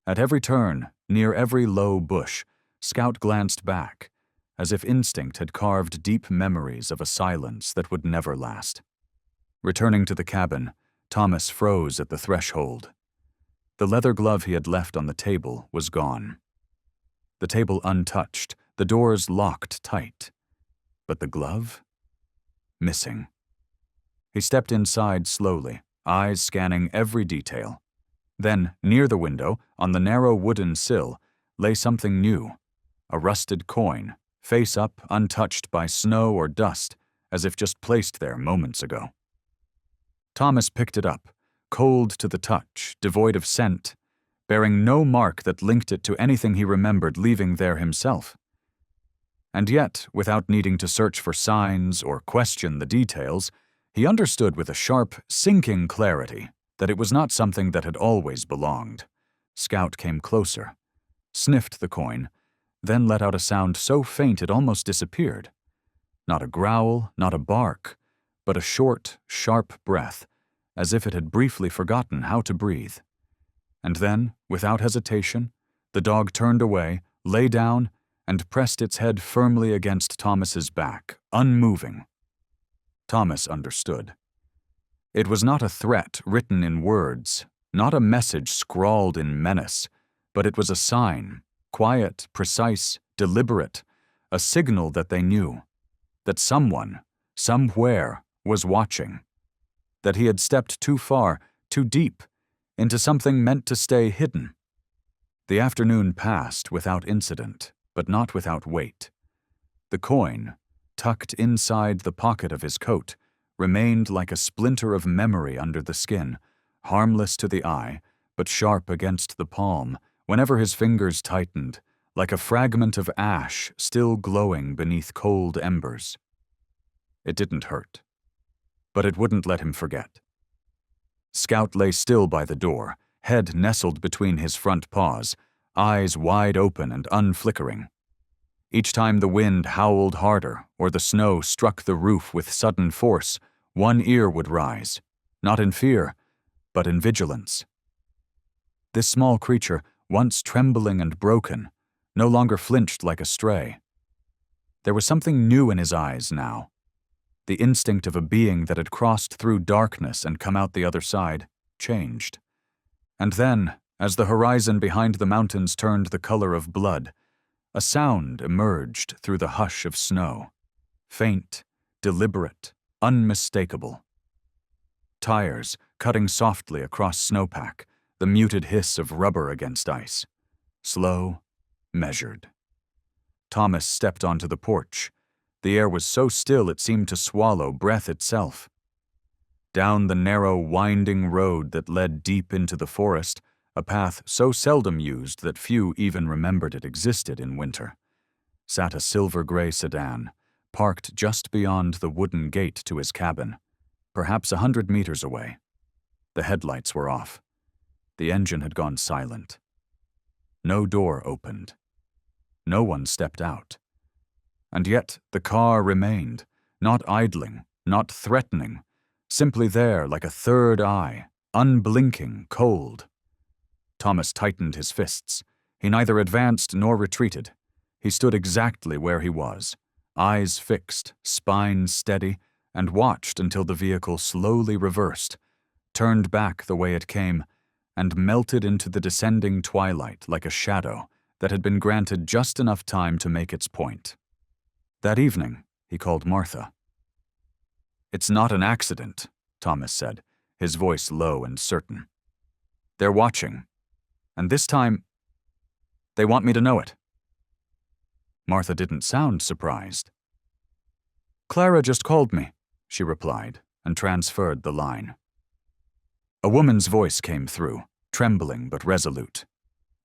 At every turn, near every low bush, Scout glanced back, as if instinct had carved deep memories of a silence that would never last. Returning to the cabin, Thomas froze at the threshold. The leather glove he had left on the table was gone. The table untouched, the doors locked tight. But the glove? Missing. He stepped inside slowly, eyes scanning every detail. Then, near the window, on the narrow wooden sill, lay something new. A rusted coin, face up, untouched by snow or dust, as if just placed there moments ago. Thomas picked it up, cold to the touch, devoid of scent, bearing no mark that linked it to anything he remembered leaving there himself. And yet, without needing to search for signs or question the details, he understood with a sharp, sinking clarity that it was not something that had always belonged. Scout came closer, sniffed the coin, then let out a sound so faint it almost disappeared. Not a growl, not a bark, but a short, sharp breath, as if it had briefly forgotten how to breathe. And then, without hesitation, the dog turned away, lay down, and pressed its head firmly against Thomas's back, unmoving. Thomas understood. It was not a threat written in words, not a message scrawled in menace, but it was a sign, quiet, precise, deliberate, a signal that they knew, that someone, somewhere, was watching, that he had stepped too far, too deep, into something meant to stay hidden. The afternoon passed without incident, but not without weight. The coin, tucked inside the pocket of his coat, remained like a splinter of memory under the skin, harmless to the eye, but sharp against the palm whenever his fingers tightened, like a fragment of ash still glowing beneath cold embers. It didn't hurt, but it wouldn't let him forget. Scout lay still by the door, head nestled between his front paws, eyes wide open and unflickering. Each time the wind howled harder or the snow struck the roof with sudden force, one ear would rise, not in fear, but in vigilance. This small creature, once trembling and broken, no longer flinched like a stray. There was something new in his eyes now. The instinct of a being that had crossed through darkness and come out the other side changed. And then, as the horizon behind the mountains turned the color of blood, a sound emerged through the hush of snow, faint, deliberate, unmistakable. Tires cutting softly across snowpack, the muted hiss of rubber against ice. Slow, measured. Thomas stepped onto the porch. The air was so still it seemed to swallow breath itself. Down the narrow, winding road that led deep into the forest, a path so seldom used that few even remembered it existed in winter, sat a silver-gray sedan, parked just beyond the wooden gate to his cabin, perhaps 100 meters away. The headlights were off. The engine had gone silent. No door opened. No one stepped out. And yet the car remained, not idling, not threatening, simply there like a third eye, unblinking, cold. Thomas tightened his fists. He neither advanced nor retreated. He stood exactly where he was, eyes fixed, spine steady, and watched until the vehicle slowly reversed, turned back the way it came, and melted into the descending twilight like a shadow that had been granted just enough time to make its point. That evening, he called Martha. "It's not an accident," Thomas said, his voice low and certain. "They're watching. And this time, they want me to know it." Martha didn't sound surprised. "Clara just called me," she replied, and transferred the line. A woman's voice came through, trembling but resolute.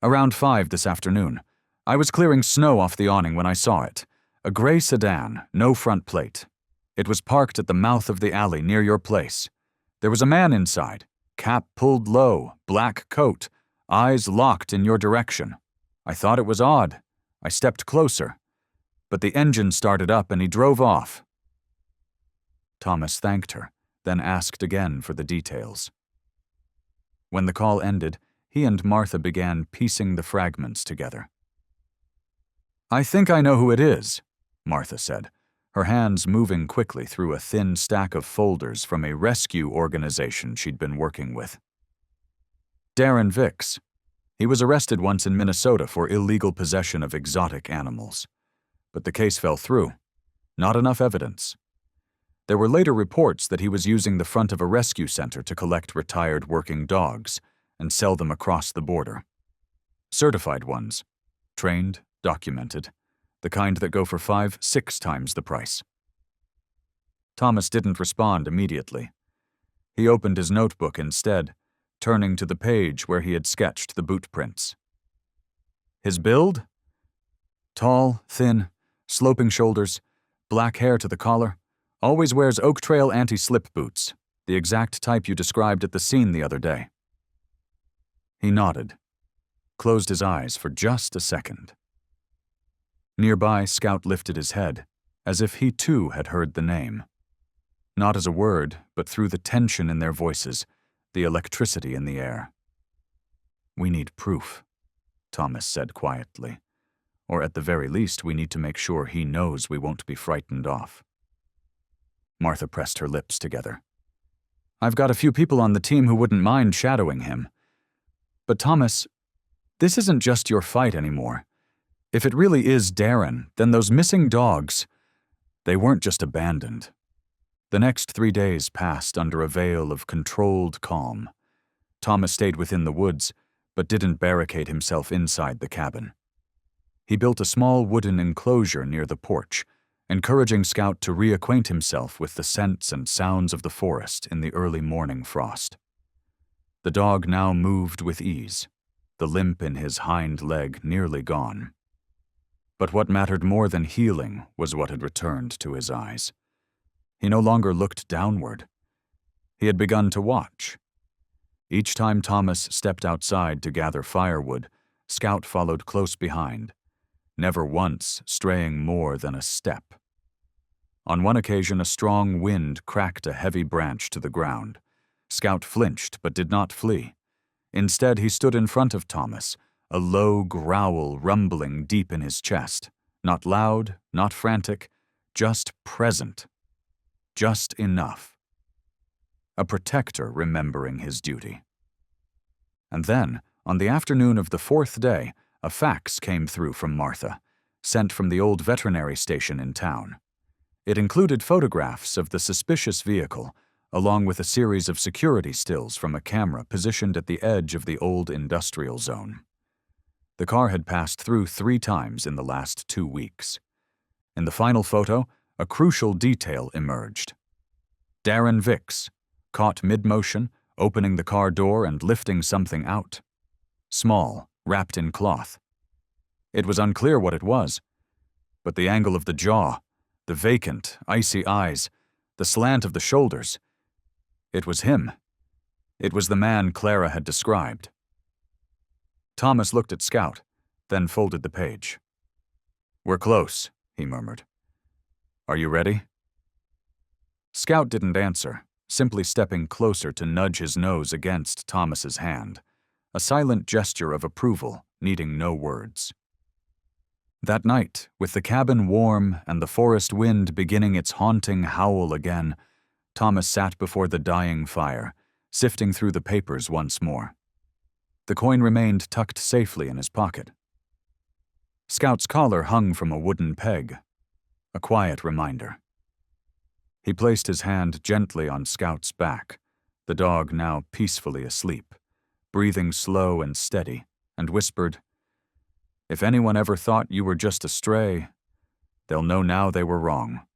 "Around 5 this afternoon. I was clearing snow off the awning when I saw it. A gray sedan, no front plate. It was parked at the mouth of the alley near your place. There was a man inside, cap pulled low, black coat, eyes locked in your direction. I thought it was odd. I stepped closer. But the engine started up and he drove off." Thomas thanked her, then asked again for the details. When the call ended, he and Martha began piecing the fragments together. "I think I know who it is," Martha said, her hands moving quickly through a thin stack of folders from a rescue organization she'd been working with. "Darren Vicks. He was arrested once in Minnesota for illegal possession of exotic animals. But the case fell through. Not enough evidence. There were later reports that he was using the front of a rescue center to collect retired working dogs and sell them across the border. Certified ones. Trained, documented. The kind that go for 5-6 times the price." Thomas didn't respond immediately. He opened his notebook instead, turning to the page where he had sketched the boot prints. His build? Tall, thin, sloping shoulders, black hair to the collar, always wears Oak Trail anti-slip boots, the exact type you described at the scene the other day. He nodded, closed his eyes for just a second. Nearby, Scout lifted his head, as if he too had heard the name. Not as a word, but through the tension in their voices, the electricity in the air. "We need proof," Thomas said quietly. "Or at the very least, we need to make sure he knows we won't be frightened off." Martha pressed her lips together. "I've got a few people on the team who wouldn't mind shadowing him. But Thomas, this isn't just your fight anymore. If it really is Darren, then those missing dogs, they weren't just abandoned." The next 3 days passed under a veil of controlled calm. Thomas stayed within the woods, but didn't barricade himself inside the cabin. He built a small wooden enclosure near the porch, encouraging Scout to reacquaint himself with the scents and sounds of the forest in the early morning frost. The dog now moved with ease, the limp in his hind leg nearly gone. But what mattered more than healing was what had returned to his eyes. He no longer looked downward. He had begun to watch. Each time Thomas stepped outside to gather firewood, Scout followed close behind, never once straying more than a step. On one occasion, a strong wind cracked a heavy branch to the ground. Scout flinched but did not flee. Instead, he stood in front of Thomas, a low growl rumbling deep in his chest, not loud, not frantic, just present. Just enough. A protector remembering his duty. And then, on the afternoon of the 4th day, a fax came through from Martha, sent from the old veterinary station in town. It included photographs of the suspicious vehicle, along with a series of security stills from a camera positioned at the edge of the old industrial zone. The car had passed through 3 times in the last 2 weeks. In the final photo, a crucial detail emerged. Darren Vicks, caught mid-motion, opening the car door and lifting something out. Small, wrapped in cloth. It was unclear what it was, but the angle of the jaw, the vacant, icy eyes, the slant of the shoulders. It was him. It was the man Clara had described. Thomas looked at Scout, then folded the page. "We're close," he murmured. "Are you ready?" Scout didn't answer, simply stepping closer to nudge his nose against Thomas's hand, a silent gesture of approval, needing no words. That night, with the cabin warm and the forest wind beginning its haunting howl again, Thomas sat before the dying fire, sifting through the papers once more. The coin remained tucked safely in his pocket. Scout's collar hung from a wooden peg, a quiet reminder. He placed his hand gently on Scout's back, the dog now peacefully asleep, breathing slow and steady, and whispered, "If anyone ever thought you were just a stray, they'll know now they were wrong."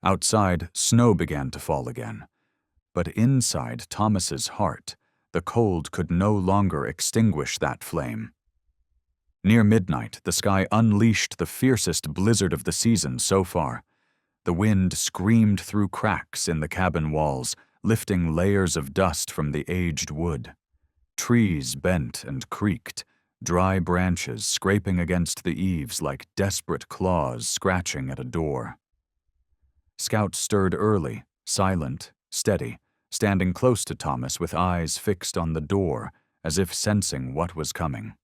Outside, snow began to fall again, but inside Thomas's heart, the cold could no longer extinguish that flame. Near midnight, the sky unleashed the fiercest blizzard of the season so far. The wind screamed through cracks in the cabin walls, lifting layers of dust from the aged wood. Trees bent and creaked, dry branches scraping against the eaves like desperate claws scratching at a door. Scout stirred early, silent, steady, standing close to Thomas with eyes fixed on the door, as if sensing what was coming.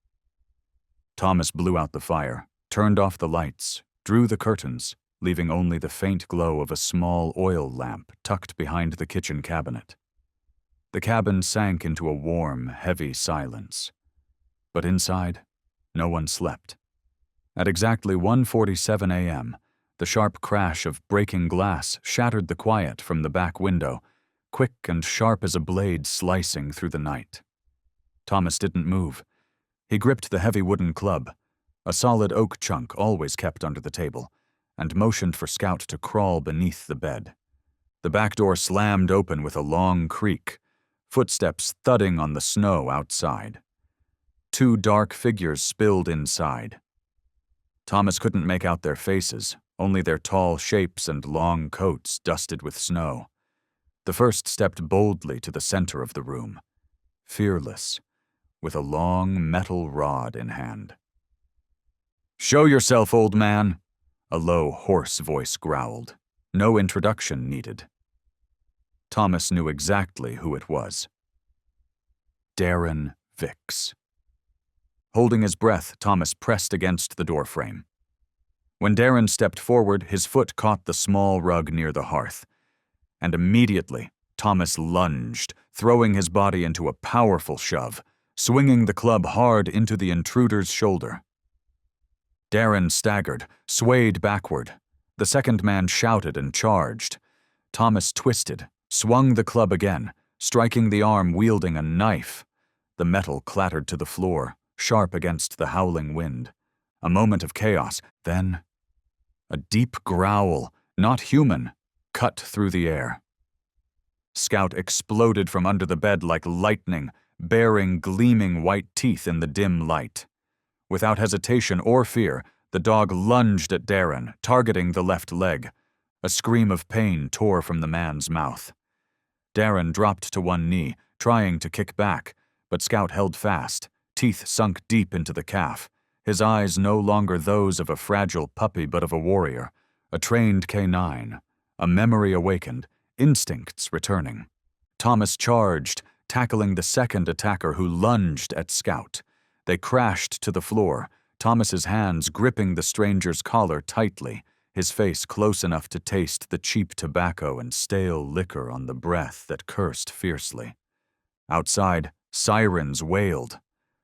Thomas blew out the fire, turned off the lights, drew the curtains, leaving only the faint glow of a small oil lamp tucked behind the kitchen cabinet. The cabin sank into a warm, heavy silence. But inside, no one slept. At exactly 1:47 a.m., the sharp crash of breaking glass shattered the quiet from the back window, quick and sharp as a blade slicing through the night. Thomas didn't move. He gripped the heavy wooden club, a solid oak chunk always kept under the table, and motioned for Scout to crawl beneath the bed. The back door slammed open with a long creak, footsteps thudding on the snow outside. Two dark figures spilled inside. Thomas couldn't make out their faces, only their tall shapes and long coats dusted with snow. The first stepped boldly to the center of the room, fearless, with a long metal rod in hand. "Show yourself, old man," a low, hoarse voice growled. No introduction needed. Thomas knew exactly who it was. Darren Vicks. Holding his breath, Thomas pressed against the doorframe. When Darren stepped forward, his foot caught the small rug near the hearth. And immediately, Thomas lunged, throwing his body into a powerful shove, swinging the club hard into the intruder's shoulder. Darren staggered, swayed backward. The second man shouted and charged. Thomas twisted, swung the club again, striking the arm wielding a knife. The metal clattered to the floor, sharp against the howling wind. A moment of chaos, then a deep growl, not human, cut through the air. Scout exploded from under the bed like lightning, baring gleaming white teeth in the dim light. Without hesitation or fear, the dog lunged at Darren, targeting the left leg. A scream of pain tore from the man's mouth. Darren dropped to one knee, trying to kick back, but Scout held fast, teeth sunk deep into the calf, his eyes no longer those of a fragile puppy but of a warrior, a trained canine, a memory awakened, instincts returning. Thomas charged, tackling the second attacker who lunged at Scout. They crashed to the floor, Thomas's hands gripping the stranger's collar tightly, his face close enough to taste the cheap tobacco and stale liquor on the breath that cursed fiercely. Outside, sirens wailed.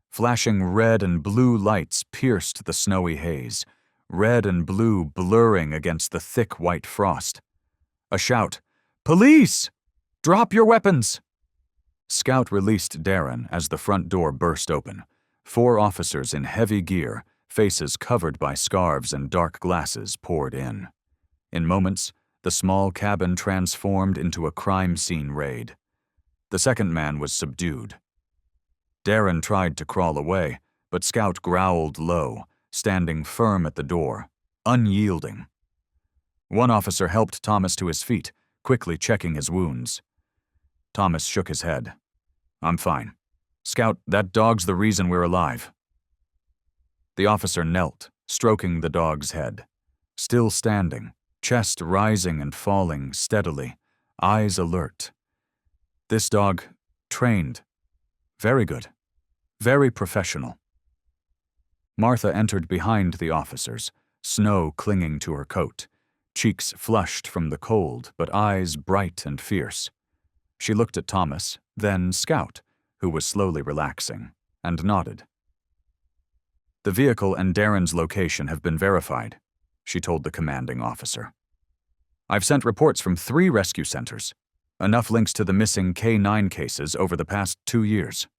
Flashing red and blue lights pierced the snowy haze, red and blue blurring against the thick white frost. A shout, "Police! Drop your weapons!" Scout released Darren as the front door burst open. 4 officers in heavy gear, faces covered by scarves and dark glasses, poured in. In moments, the small cabin transformed into a crime scene raid. The second man was subdued. Darren tried to crawl away, but Scout growled low, standing firm at the door, unyielding. One officer helped Thomas to his feet, quickly checking his wounds. Thomas shook his head. "I'm fine. Scout, that dog's the reason we're alive." The officer knelt, stroking the dog's head. Still standing, chest rising and falling steadily, eyes alert. This dog, trained. Very good. Very professional. Martha entered behind the officers, snow clinging to her coat, cheeks flushed from the cold, but eyes bright and fierce. She looked at Thomas, then Scout, who was slowly relaxing, and nodded. "The vehicle and Darren's location have been verified," she told the commanding officer. "I've sent reports from 3 rescue centers, enough links to the missing K9 cases over the past 2 years.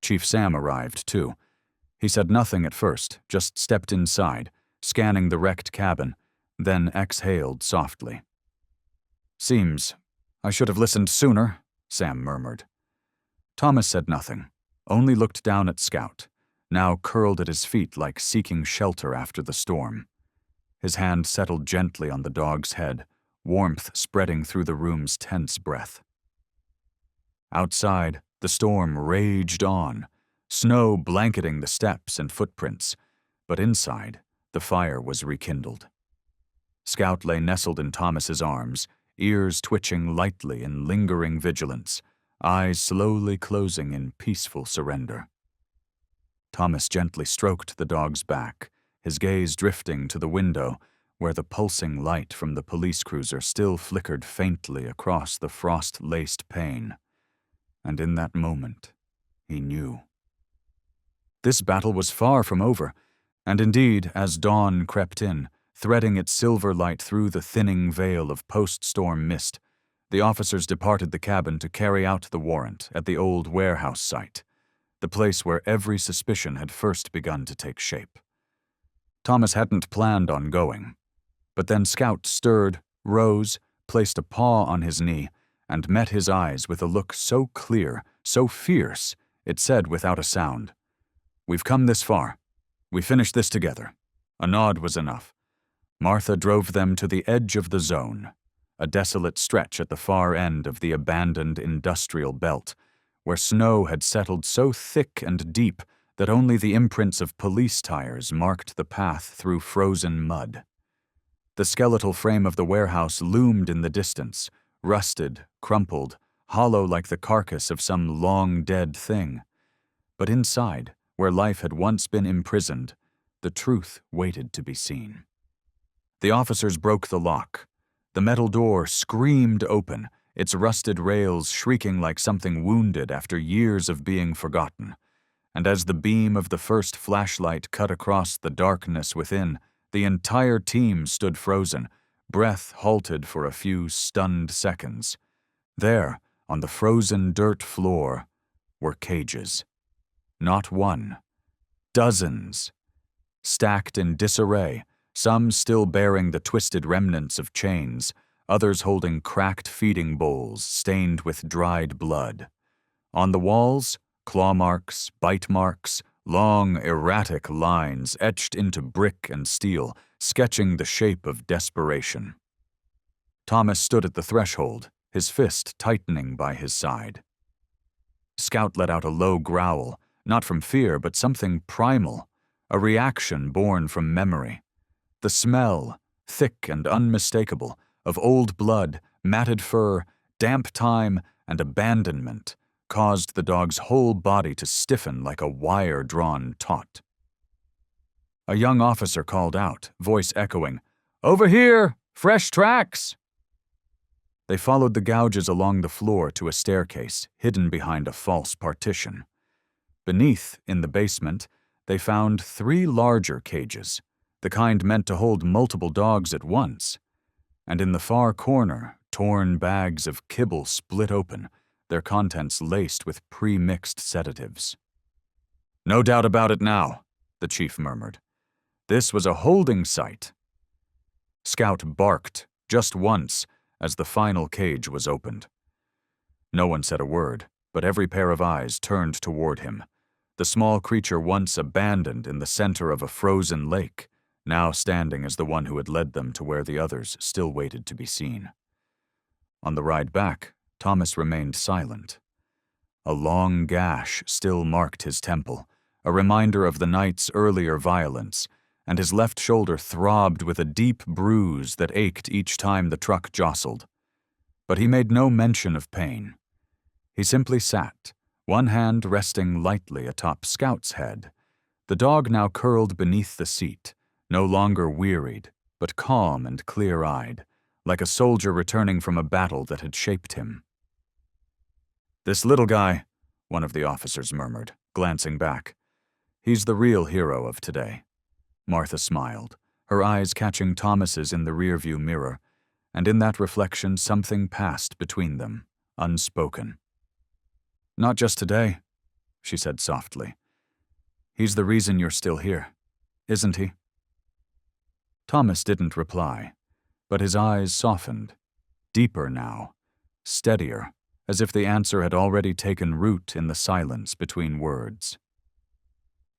Chief Sam arrived, too. He said nothing at first, just stepped inside, scanning the wrecked cabin, then exhaled softly. "Seems I should have listened sooner," Sam murmured. Thomas said nothing, only looked down at Scout, now curled at his feet like seeking shelter after the storm. His hand settled gently on the dog's head, warmth spreading through the room's tense breath. Outside, the storm raged on, snow blanketing the steps and footprints, but inside, the fire was rekindled. Scout lay nestled in Thomas's arms, ears twitching lightly in lingering vigilance, eyes slowly closing in peaceful surrender. Thomas gently stroked the dog's back, his gaze drifting to the window where the pulsing light from the police cruiser still flickered faintly across the frost-laced pane. And in that moment, he knew. This battle was far from over, and indeed, as dawn crept in, threading its silver light through the thinning veil of post-storm mist, the officers departed the cabin to carry out the warrant at the old warehouse site, the place where every suspicion had first begun to take shape. Thomas hadn't planned on going, but then Scout stirred, rose, placed a paw on his knee, and met his eyes with a look so clear, so fierce, it said without a sound, "We've come this far. We finished this together." A nod was enough. Martha drove them to the edge of the zone, a desolate stretch at the far end of the abandoned industrial belt, where snow had settled so thick and deep that only the imprints of police tires marked the path through frozen mud. The skeletal frame of the warehouse loomed in the distance, rusted, crumpled, hollow like the carcass of some long-dead thing. But inside, where life had once been imprisoned, the truth waited to be seen. The officers broke the lock. The metal door screamed open, its rusted rails shrieking like something wounded after years of being forgotten. And as the beam of the first flashlight cut across the darkness within, the entire team stood frozen, breath halted for a few stunned seconds. There, on the frozen dirt floor, were cages. Not one. Dozens. Stacked in disarray, some still bearing the twisted remnants of chains, others holding cracked feeding bowls stained with dried blood. On the walls, claw marks, bite marks, long, erratic lines etched into brick and steel, sketching the shape of desperation. Thomas stood at the threshold, his fist tightening by his side. Scout let out a low growl, not from fear but something primal, a reaction born from memory. The smell, thick and unmistakable, of old blood, matted fur, damp time, and abandonment caused the dog's whole body to stiffen like a wire drawn taut. A young officer called out, voice echoing, "Over here! Fresh tracks!" They followed the gouges along the floor to a staircase hidden behind a false partition. Beneath, in the basement, they found 3 larger cages, the kind meant to hold multiple dogs at once. And in the far corner, torn bags of kibble split open, their contents laced with pre-mixed sedatives. "No doubt about it now," the chief murmured. "This was a holding site." Scout barked, just once, as the final cage was opened. No one said a word, but every pair of eyes turned toward him, the small creature once abandoned in the center of a frozen lake, now standing as the one who had led them to where the others still waited to be seen. On the ride back, Thomas remained silent. A long gash still marked his temple, a reminder of the night's earlier violence, and his left shoulder throbbed with a deep bruise that ached each time the truck jostled. But he made no mention of pain. He simply sat, one hand resting lightly atop Scout's head, the dog now curled beneath the seat, no longer wearied, but calm and clear-eyed, like a soldier returning from a battle that had shaped him. "This little guy," one of the officers murmured, glancing back. "He's the real hero of today." Martha smiled, her eyes catching Thomas's in the rearview mirror, and in that reflection something passed between them, unspoken. "Not just today," she said softly. "He's the reason you're still here, isn't he?" Thomas didn't reply, but his eyes softened, deeper now, steadier, as if the answer had already taken root in the silence between words.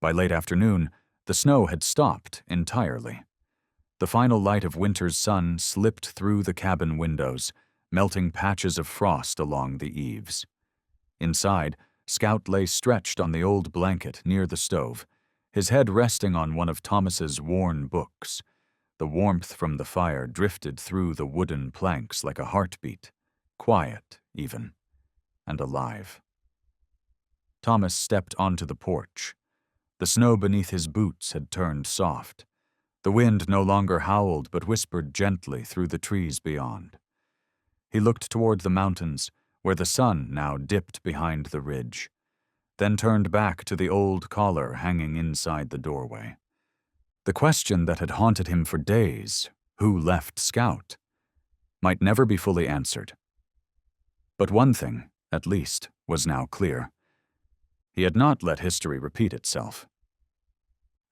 By late afternoon, the snow had stopped entirely. The final light of winter's sun slipped through the cabin windows, melting patches of frost along the eaves. Inside, Scout lay stretched on the old blanket near the stove, his head resting on one of Thomas's worn books. The warmth from the fire drifted through the wooden planks like a heartbeat, quiet, even, and alive. Thomas stepped onto the porch. The snow beneath his boots had turned soft, The wind no longer howled but whispered gently through the trees beyond. He looked toward the mountains, where the sun now dipped behind the ridge, then turned back to the old collar hanging inside the doorway. The question that had haunted him for days, who left Scout, might never be fully answered. But one thing, at least, was now clear. He had not let history repeat itself.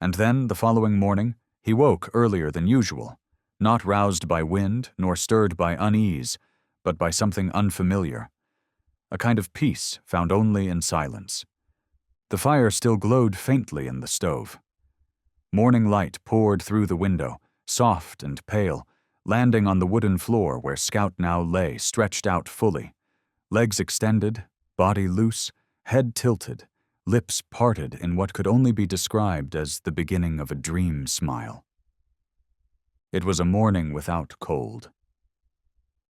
And then, the following morning, he woke earlier than usual, not roused by wind nor stirred by unease, but by something unfamiliar, a kind of peace found only in silence. The fire still glowed faintly in the stove. Morning light poured through the window, soft and pale, landing on the wooden floor where Scout now lay stretched out fully, legs extended, body loose, head tilted, lips parted in what could only be described as the beginning of a dream smile. It was a morning without cold.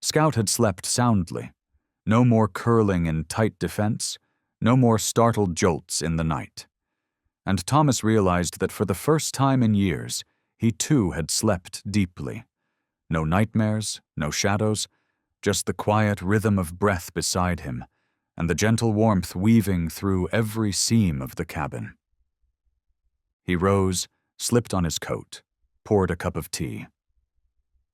Scout had slept soundly. No more curling in tight defense, no more startled jolts in the night. And Thomas realized that for the first time in years, he too had slept deeply. No nightmares, no shadows, just the quiet rhythm of breath beside him, and the gentle warmth weaving through every seam of the cabin. He rose, slipped on his coat, poured a cup of tea.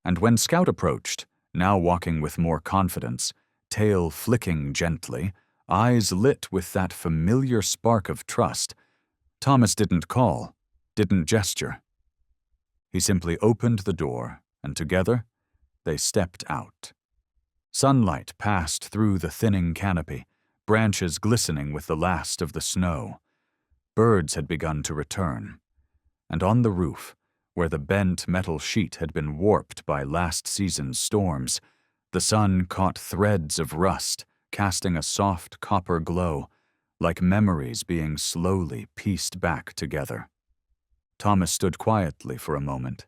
And when Scout approached, now walking with more confidence, tail flicking gently, eyes lit with that familiar spark of trust, Thomas didn't call, didn't gesture. He simply opened the door, and together, they stepped out. Sunlight passed through the thinning canopy, branches glistening with the last of the snow. Birds had begun to return, and on the roof, where the bent metal sheet had been warped by last season's storms, the sun caught threads of rust, casting a soft copper glow, like memories being slowly pieced back together. Thomas stood quietly for a moment,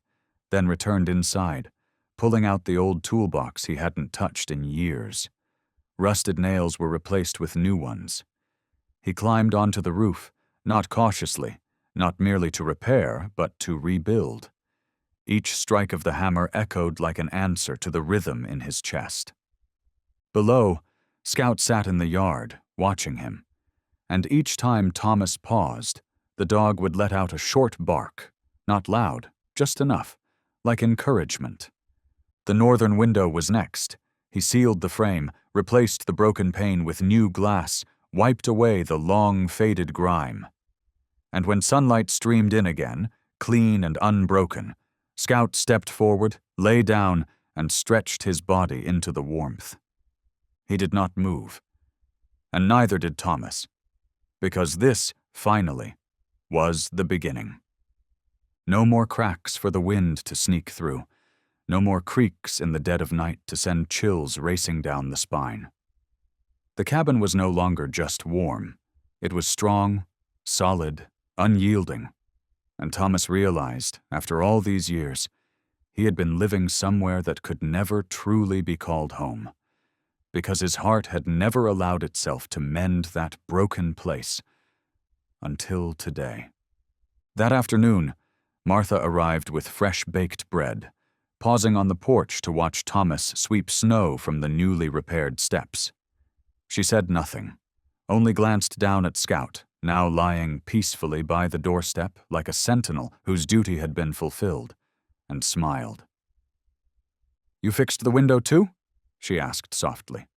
then returned inside, pulling out the old toolbox he hadn't touched in years. Rusted nails were replaced with new ones. He climbed onto the roof, not cautiously, not merely to repair, but to rebuild. Each strike of the hammer echoed like an answer to the rhythm in his chest. Below, Scout sat in the yard, watching him, and each time Thomas paused, the dog would let out a short bark, not loud, just enough, like encouragement. The northern window was next. He sealed the frame, replaced the broken pane with new glass, wiped away the long, faded grime. And when sunlight streamed in again, clean and unbroken, Scout stepped forward, lay down, and stretched his body into the warmth. He did not move, and neither did Thomas, because this, finally, was the beginning. No more cracks for the wind to sneak through, no more creaks in the dead of night to send chills racing down the spine. The cabin was no longer just warm. It was strong, solid, unyielding, and Thomas realized, after all these years, he had been living somewhere that could never truly be called home, because his heart had never allowed itself to mend that broken place until today. That afternoon, Martha arrived with fresh-baked bread, pausing on the porch to watch Thomas sweep snow from the newly repaired steps. She said nothing, only glanced down at Scout, now lying peacefully by the doorstep like a sentinel whose duty had been fulfilled, and smiled. "You fixed the window too?" she asked softly.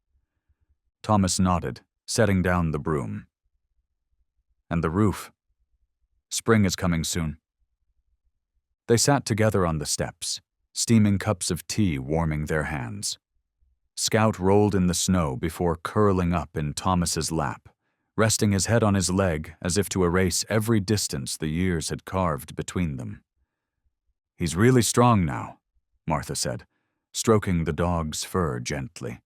Thomas nodded, setting down the broom. "And the roof. Spring is coming soon." They sat together on the steps, steaming cups of tea warming their hands. Scout rolled in the snow before curling up in Thomas's lap, resting his head on his leg as if to erase every distance the years had carved between them. "He's really strong now," Martha said, stroking the dog's fur gently.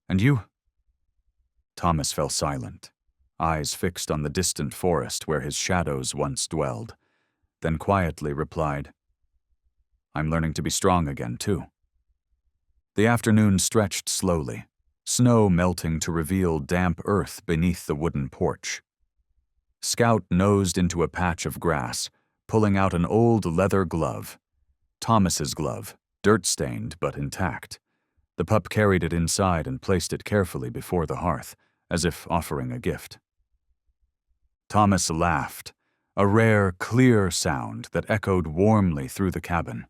"And you?" Thomas fell silent, eyes fixed on the distant forest where his shadows once dwelled, then quietly replied, "I'm learning to be strong again, too." The afternoon stretched slowly, snow melting to reveal damp earth beneath the wooden porch. Scout nosed into a patch of grass, pulling out an old leather glove. Thomas's glove, dirt-stained but intact. The pup carried it inside and placed it carefully before the hearth, as if offering a gift. Thomas laughed, a rare, clear sound that echoed warmly through the cabin.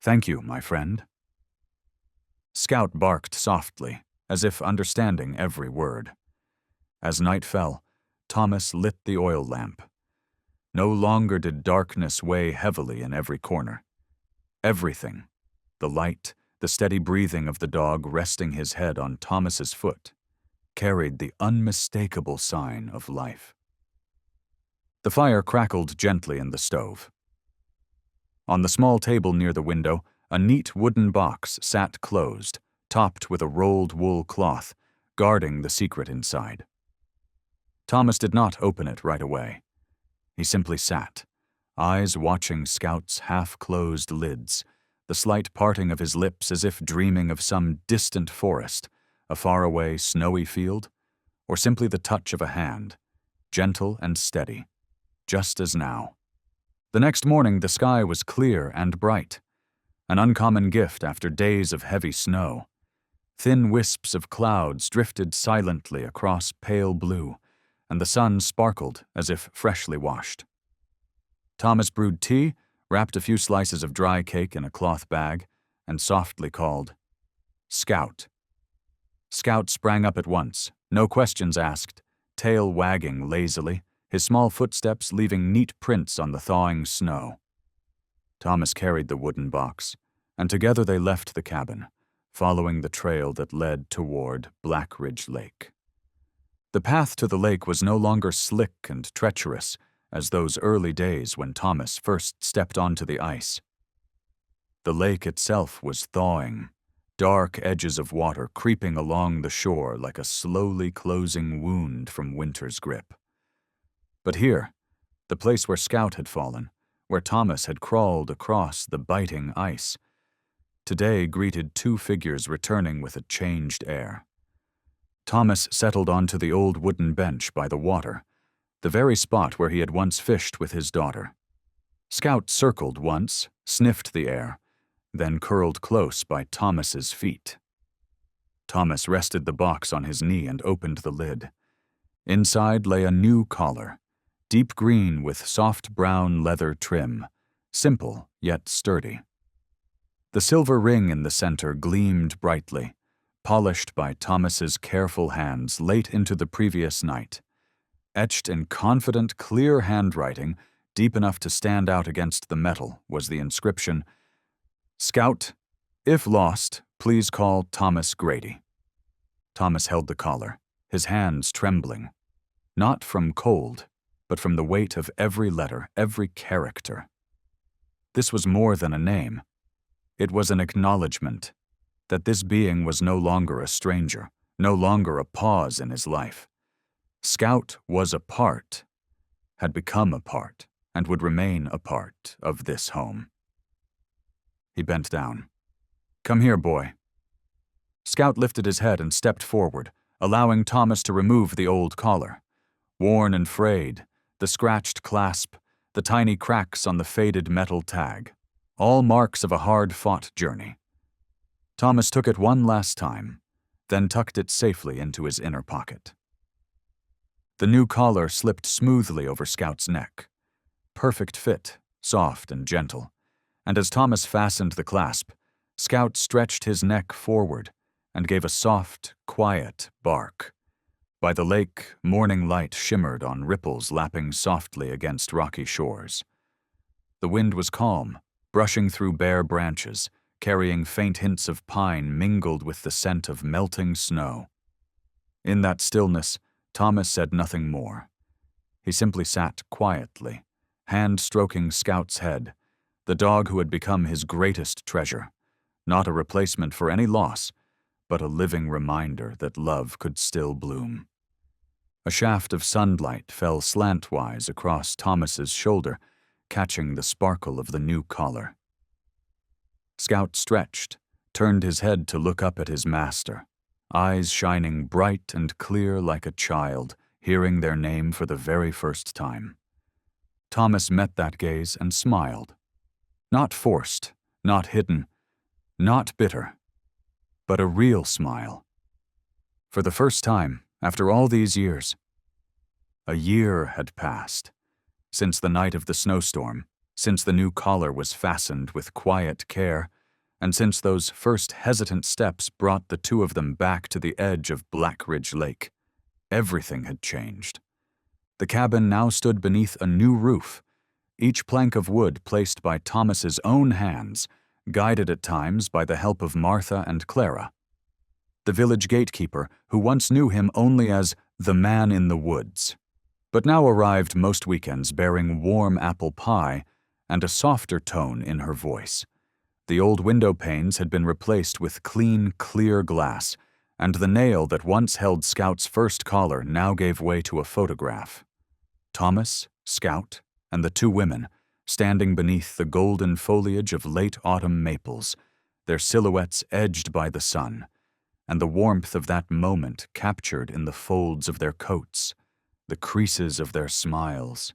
"Thank you, my friend." Scout barked softly, as if understanding every word. As night fell, Thomas lit the oil lamp. No longer did darkness weigh heavily in every corner. Everything, the light, the steady breathing of the dog resting his head on Thomas's foot, carried the unmistakable sign of life. The fire crackled gently in the stove. On the small table near the window, a neat wooden box sat closed, topped with a rolled wool cloth, guarding the secret inside. Thomas did not open it right away. He simply sat, eyes watching Scout's half-closed lids, the slight parting of his lips as if dreaming of some distant forest, a faraway snowy field, or simply the touch of a hand, gentle and steady, just as now. The next morning the sky was clear and bright, an uncommon gift after days of heavy snow. Thin wisps of clouds drifted silently across pale blue, and the sun sparkled as if freshly washed. Thomas brewed tea, wrapped a few slices of dry cake in a cloth bag, and softly called, "Scout." Scout sprang up at once, no questions asked, tail wagging lazily, his small footsteps leaving neat prints on the thawing snow. Thomas carried the wooden box, and together they left the cabin, following the trail that led toward Black Ridge Lake. The path to the lake was no longer slick and treacherous as those early days when Thomas first stepped onto the ice. The lake itself was thawing, dark edges of water creeping along the shore like a slowly closing wound from winter's grip. But here, the place where Scout had fallen, where Thomas had crawled across the biting ice, today greeted two figures returning with a changed air. Thomas settled onto the old wooden bench by the water, the very spot where he had once fished with his daughter. Scout circled once, sniffed the air, then curled close by Thomas's feet. Thomas rested the box on his knee and opened the lid. Inside lay a new collar, deep green with soft brown leather trim, simple yet sturdy. The silver ring in the center gleamed brightly, polished by Thomas's careful hands late into the previous night. Etched in confident, clear handwriting, deep enough to stand out against the metal, was the inscription, "Scout, if lost, please call Thomas Grady." Thomas held the collar, his hands trembling, not from cold, but from the weight of every letter, every character. This was more than a name. It was an acknowledgement that this being was no longer a stranger, no longer a pause in his life. Scout was a part, had become a part, and would remain a part of this home. He bent down. "Come here, boy." Scout lifted his head and stepped forward, allowing Thomas to remove the old collar. Worn and frayed, the scratched clasp, the tiny cracks on the faded metal tag, all marks of a hard-fought journey. Thomas took it one last time, then tucked it safely into his inner pocket. The new collar slipped smoothly over Scout's neck. Perfect fit, soft and gentle, and as Thomas fastened the clasp, Scout stretched his neck forward and gave a soft, quiet bark. By the lake, morning light shimmered on ripples lapping softly against rocky shores. The wind was calm, brushing through bare branches, carrying faint hints of pine mingled with the scent of melting snow. In that stillness, Thomas said nothing more. He simply sat quietly, hand stroking Scout's head, the dog who had become his greatest treasure, not a replacement for any loss, but a living reminder that love could still bloom. A shaft of sunlight fell slantwise across Thomas's shoulder, catching the sparkle of the new collar. Scout stretched, turned his head to look up at his master, eyes shining bright and clear like a child, hearing their name for the very first time. Thomas met that gaze and smiled. Not forced, not hidden, not bitter, but a real smile. For the first time, after all these years. A year had passed, since the night of the snowstorm, since the new collar was fastened with quiet care, and since those first hesitant steps brought the two of them back to the edge of Blackridge Lake. Everything had changed. The cabin now stood beneath a new roof, each plank of wood placed by Thomas's own hands, guided at times by the help of Martha and Clara. The village gatekeeper, who once knew him only as the man in the woods, but now arrived most weekends bearing warm apple pie and a softer tone in her voice. The old window panes had been replaced with clean, clear glass, and the nail that once held Scout's first collar now gave way to a photograph. Thomas, Scout, and the two women, standing beneath the golden foliage of late autumn maples, their silhouettes edged by the sun, and the warmth of that moment captured in the folds of their coats, the creases of their smiles.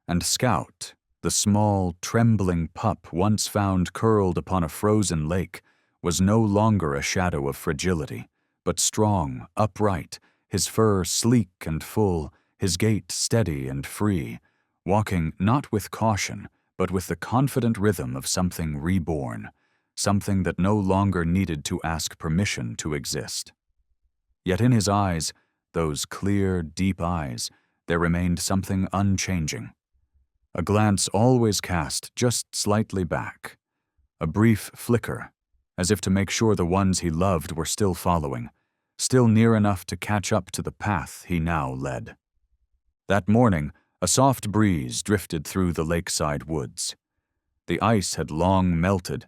And Scout, the small, trembling pup once found curled upon a frozen lake, was no longer a shadow of fragility, but strong, upright, his fur sleek and full, his gait steady and free, walking not with caution, but with the confident rhythm of something reborn, something that no longer needed to ask permission to exist. Yet in his eyes, those clear, deep eyes, there remained something unchanging. A glance always cast just slightly back, a brief flicker, as if to make sure the ones he loved were still following, still near enough to catch up to the path he now led. That morning, a soft breeze drifted through the lakeside woods. The ice had long melted,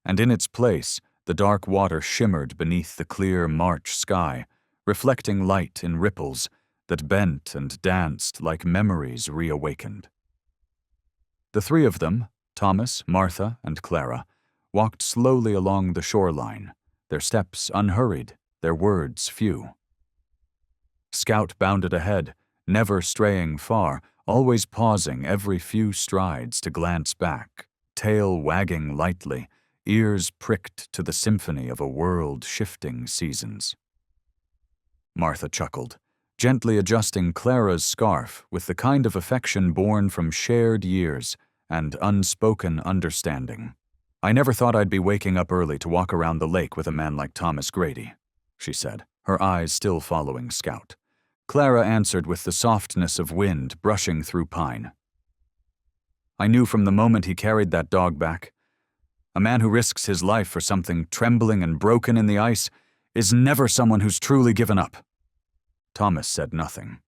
and in its place, the dark water shimmered beneath the clear March sky, reflecting light in ripples that bent and danced like memories reawakened. The three of them, Thomas, Martha, and Clara, walked slowly along the shoreline, their steps unhurried, their words few. Scout bounded ahead, never straying far, always pausing every few strides to glance back, tail wagging lightly, ears pricked to the symphony of a world shifting seasons. Martha chuckled, gently adjusting Clara's scarf with the kind of affection born from shared years and unspoken understanding. "I never thought I'd be waking up early to walk around the lake with a man like Thomas Grady," she said, her eyes still following Scout. Clara answered with the softness of wind brushing through pine. "I knew from the moment he carried that dog back. A man who risks his life for something trembling and broken in the ice is never someone who's truly given up." Thomas said nothing.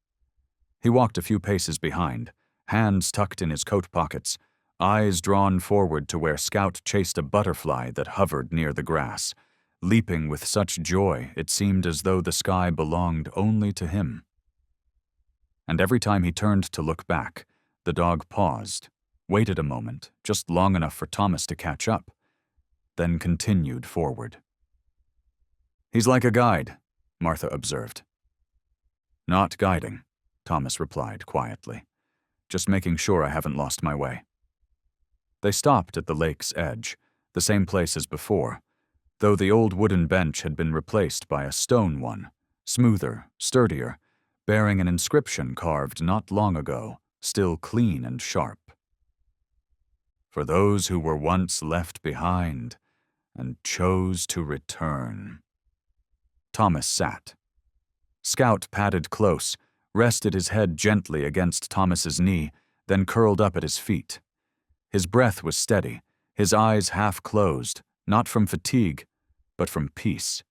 He walked a few paces behind, hands tucked in his coat pockets, eyes drawn forward to where Scout chased a butterfly that hovered near the grass, leaping with such joy it seemed as though the sky belonged only to him. And every time he turned to look back, the dog paused, waited a moment, just long enough for Thomas to catch up, then continued forward. "He's like a guide," Martha observed. "Not guiding," Thomas replied quietly. "Just making sure I haven't lost my way." They stopped at the lake's edge, the same place as before, though the old wooden bench had been replaced by a stone one, smoother, sturdier, bearing an inscription carved not long ago, still clean and sharp. "For those who were once left behind and chose to return." Thomas sat. Scout padded close, rested his head gently against Thomas's knee, then curled up at his feet. His breath was steady, his eyes half closed, not from fatigue, but from peace.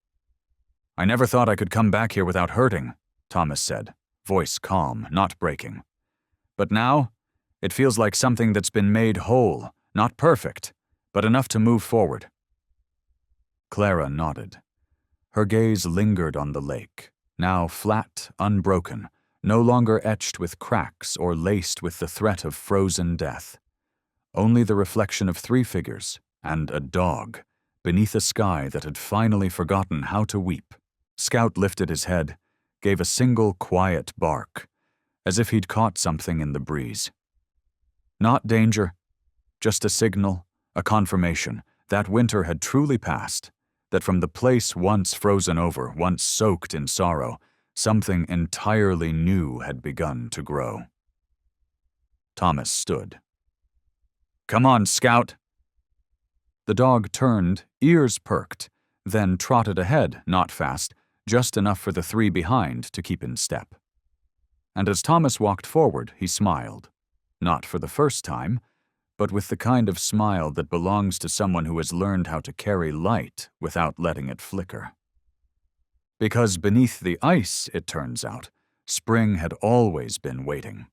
"I never thought I could come back here without hurting," Thomas said, voice calm, not breaking. "But now, it feels like something that's been made whole, not perfect, but enough to move forward." Clara nodded. Her gaze lingered on the lake, now flat, unbroken, no longer etched with cracks or laced with the threat of frozen death. Only the reflection of three figures and a dog beneath a sky that had finally forgotten how to weep. Scout lifted his head, gave a single quiet bark, as if he'd caught something in the breeze. Not danger, just a signal, a confirmation that winter had truly passed, that from the place once frozen over, once soaked in sorrow, something entirely new had begun to grow. Thomas stood. "Come on, Scout." The dog turned, ears perked, then trotted ahead, not fast, just enough for the three behind to keep in step. And as Thomas walked forward, he smiled. Not for the first time, but with the kind of smile that belongs to someone who has learned how to carry light without letting it flicker. Because beneath the ice, it turns out, spring had always been waiting.